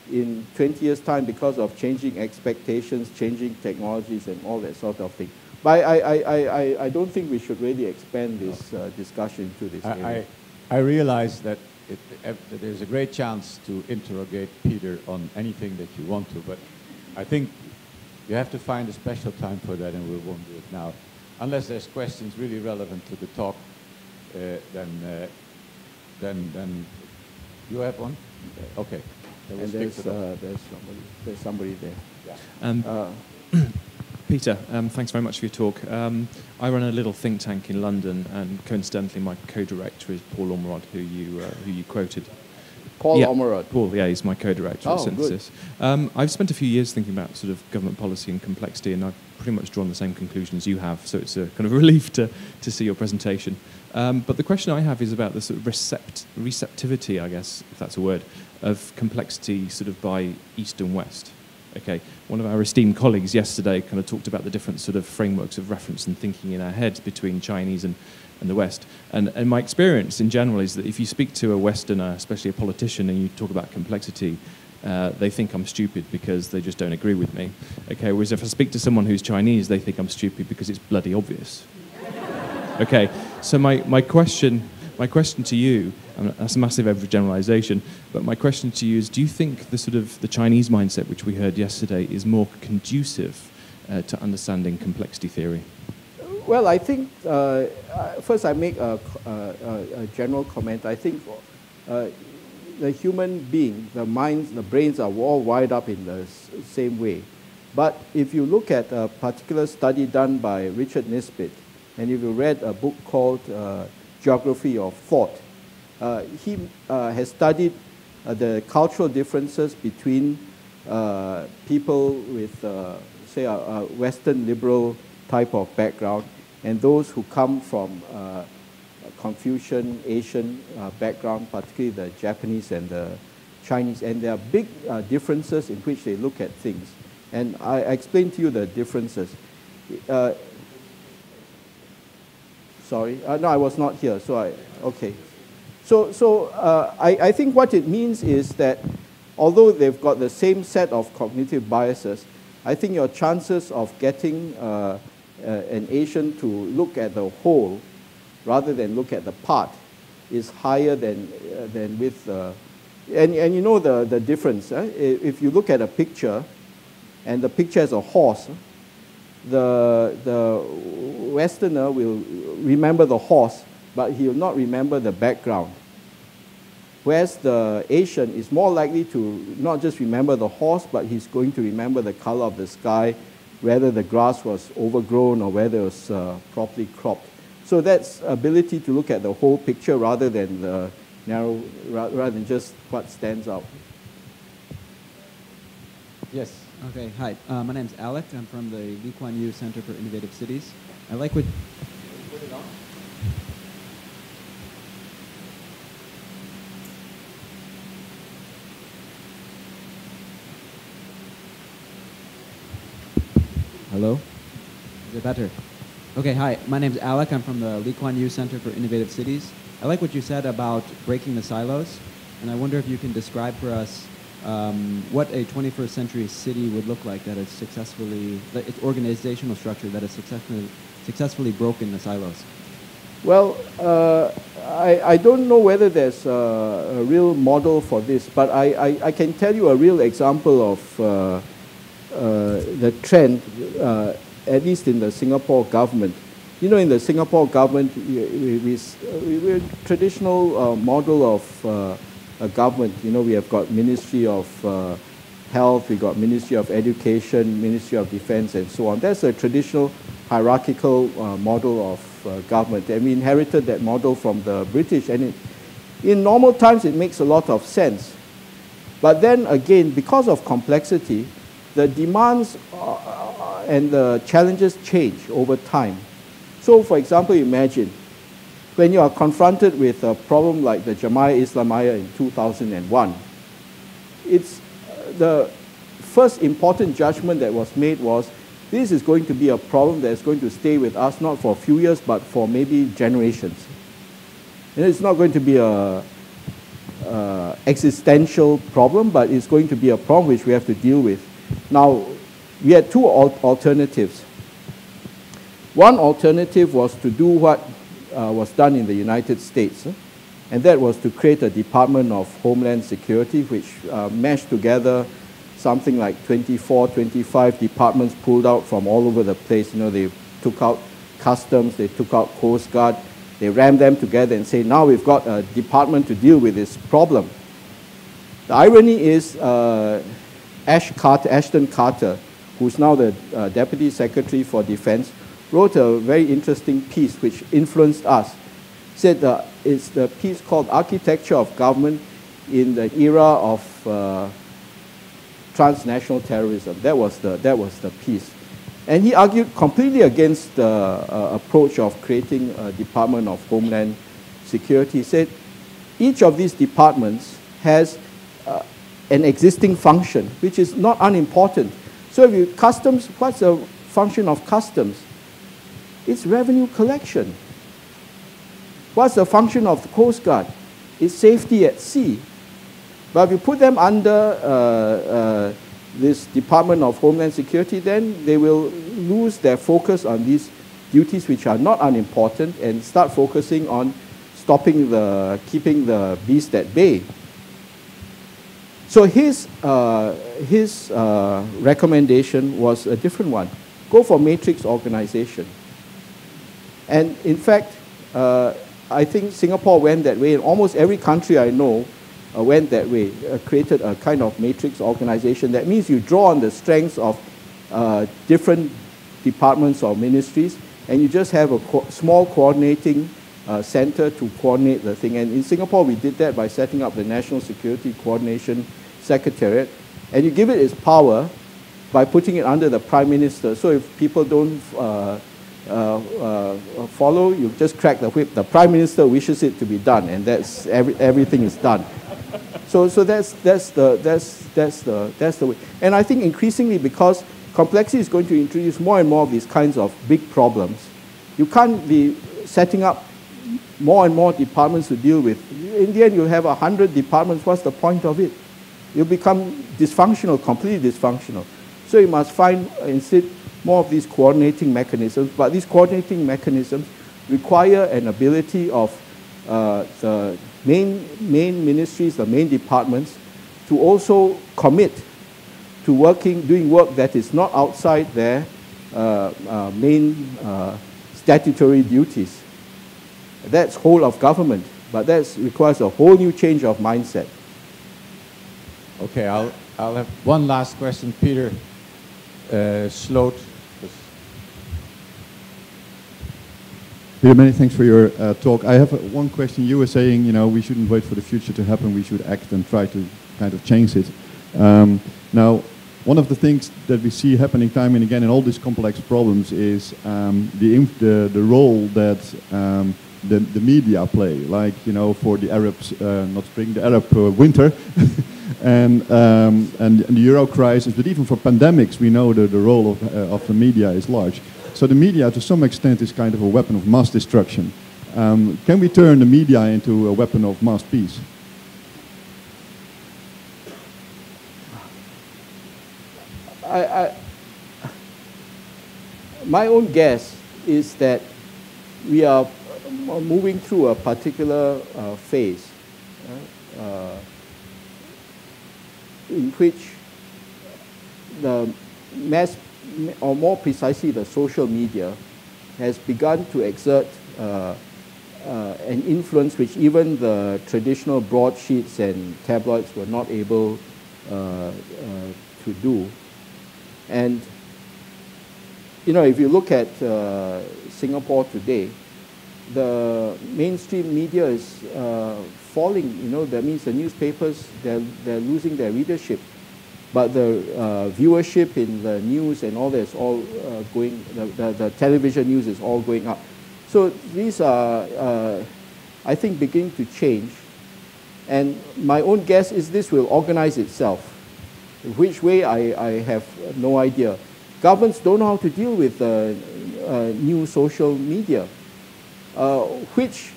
in 20 years' time because of changing expectations, changing technologies, and all that sort of thing. But I don't think we should really expand this discussion to this area. I realize that there's a great chance to interrogate Peter on anything that you want to, but I think you have to find a special time for that, and we won't do it now. Unless there's questions really relevant to the talk, then you have one? Okay. And there's somebody there. Yeah. Peter, thanks very much for your talk. I run a little think tank in London, and coincidentally, my co-director is Paul Ormerod, who you quoted. Paul Ormerod. Paul, yeah, he's my co-director at Synthesis. I've spent a few years thinking about sort of government policy and complexity, and I've pretty much drawn the same conclusions you have. So it's a kind of relief to see your presentation. But the question I have is about the sort of receptivity, I guess, if that's a word, of complexity sort of by East and West. Okay, one of our esteemed colleagues yesterday kind of talked about the different sort of frameworks of reference and thinking in our heads between Chinese and the West. And my experience in general is that if you speak to a Westerner, especially a politician, and you talk about complexity, they think I'm stupid because they just don't agree with me. Okay, whereas if I speak to someone who's Chinese, they think I'm stupid because it's bloody obvious. Okay, so my question to you, that's a massive overgeneralization, but my question to you is, do you think the sort of the Chinese mindset, which we heard yesterday, is more conducive to understanding complexity theory? Well, I think, first I make a general comment. I think the human being, the minds, the brains are all wired up in the same way. But if you look at a particular study done by Richard Nisbet, and if you read a book called Geography of Thought, he has studied the cultural differences between people with, say, a Western liberal type of background and those who come from Confucian, Asian background, particularly the Japanese and the Chinese. And there are big differences in which they look at things. And I explained to you the differences. Sorry, no, I was not here, so okay. So I think what it means is that although they've got the same set of cognitive biases, I think your chances of getting an Asian to look at the whole rather than look at the part is higher than with, and you know the difference. If you look at a picture and the picture has a horse, the Westerner will remember the horse, but he will not remember the background. Whereas the Asian is more likely to not just remember the horse, but he's going to remember the color of the sky, whether the grass was overgrown or whether it was properly cropped. So that's ability to look at the whole picture rather than the narrow, rather than just what stands out. Yes. Okay. Hi. My name's Alec. I'm from the Lee Kuan Yew Center for Innovative Cities. I like what. Put it on. Hello? Is it better? Okay, hi. My name's Alec. I'm from the Lee Kuan Yew Center for Innovative Cities. I like what you said about breaking the silos, and I wonder if you can describe for us what a 21st century city would look like that is successfully, its organizational structure that is successfully broken the silos. Well, I don't know whether there's a real model for this, but I can tell you a real example of the trend, at least in the Singapore government. You know, in the Singapore government, we're a traditional model of a government. You know, we have got Ministry of Health, we've got Ministry of Education, Ministry of Defense, and so on. That's a traditional hierarchical model of government. And we inherited that model from the British, and in normal times it makes a lot of sense. But then again, because of complexity, the demands and the challenges change over time. So, for example, imagine when you are confronted with a problem like the Jamaah Islamiyah in 2001, it's the first important judgment that was made was this is going to be a problem that is going to stay with us not for a few years but for maybe generations. And it's not going to be a existential problem, but it's going to be a problem which we have to deal with. Now, we had two alternatives. One alternative was to do what was done in the United States, and that was to create a Department of Homeland Security which meshed together something like 24, 25 departments pulled out from all over the place. You know, they took out Customs, they took out Coast Guard, they rammed them together and say, now we've got a department to deal with this problem. The irony is Ashton Carter, who's now the Deputy Secretary for Defense, wrote a very interesting piece which influenced us. Said it's the piece called Architecture of Government in the Era of Transnational Terrorism. That was the piece. And he argued completely against the approach of creating a Department of Homeland Security. He said each of these departments has an existing function, which is not unimportant. So if you customs, what's the function of customs? It's revenue collection. What's the function of the Coast Guard? It's safety at sea. But if you put them under this Department of Homeland Security, then they will lose their focus on these duties which are not unimportant and start focusing on keeping the beast at bay. So his recommendation was a different one. Go for matrix organization. And in fact, I think Singapore went that way, and almost every country I know went that way, created a kind of matrix organization. That means you draw on the strengths of different departments or ministries, and you just have a small coordinating center to coordinate the thing. And in Singapore, we did that by setting up the National Security Coordination Secretariat, and you give it its power by putting it under the Prime Minister. So if people don't follow, you just crack the whip. The Prime Minister wishes it to be done, and that's everything is done. So that's the way. And I think increasingly, because complexity is going to introduce more and more of these kinds of big problems, you can't be setting up more and more departments to deal with. In the end, you have 100 departments. What's the point of it? You'll become dysfunctional, completely dysfunctional. So you must find instead more of these coordinating mechanisms. But these coordinating mechanisms require an ability of the main ministries, the main departments, to also commit to doing work that is not outside their main statutory duties. That's whole of government. But that requires a whole new change of mindset. Okay, I'll have one last question, Peter Sloat. Peter, many thanks for your talk. I have one question. You were saying, you know, we shouldn't wait for the future to happen. We should act and try to kind of change it. Now, one of the things that we see happening time and again in all these complex problems is the role that the media play. Like, you know, for the Arabs, not spring, the Arab winter, and the Euro crisis. But even for pandemics, we know that the role of the media is large. So the media, to some extent, is kind of a weapon of mass destruction. Can we turn the media into a weapon of mass peace? My own guess is that we are moving through a particular phase in which the mass, or more precisely the social media, has begun to exert an influence which even the traditional broadsheets and tabloids were not able to do. And, you know, if you look at Singapore today, the mainstream media is falling. You know, that means the newspapers, they're losing their readership. But the viewership in the news and all that is all going, the television news is all going up. So these are, I think, beginning to change. And my own guess is this will organize itself. Which way, I have no idea. Governments don't know how to deal with new social media. Which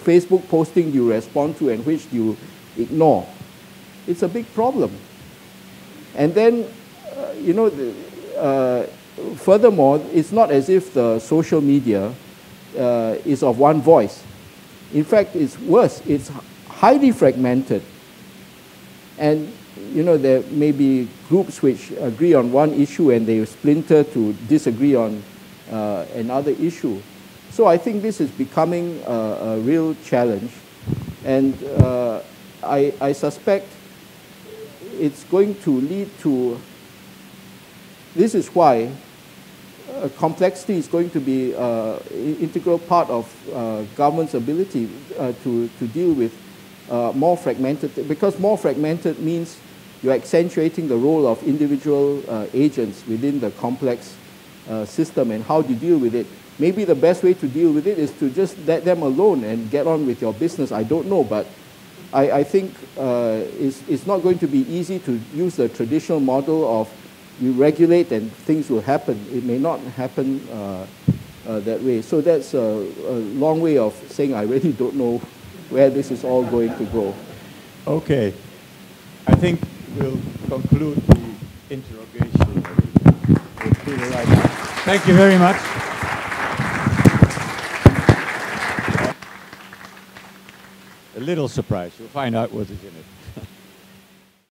Facebook posting do you respond to and which do you ignore? It's a big problem. And then, you know, furthermore, it's not as if the social media is of one voice. In fact, it's worse. It's highly fragmented. And, you know, there may be groups which agree on one issue and they splinter to disagree on another issue. So I think this is becoming a real challenge. And I suspect it's going to lead to, this is why complexity is going to be an integral part of government's ability to deal with more fragmented, because more fragmented means you're accentuating the role of individual agents within the complex system, and how do you deal with it? Maybe the best way to deal with it is to just let them alone and get on with your business. I don't know, but I think it's not going to be easy to use the traditional model of you regulate and things will happen. It may not happen that way. So that's a long way of saying I really don't know where this is all going to go. Okay. I think we'll conclude the interrogation with Peter right now. Thank you very much. A little surprise. You'll find out what is in it.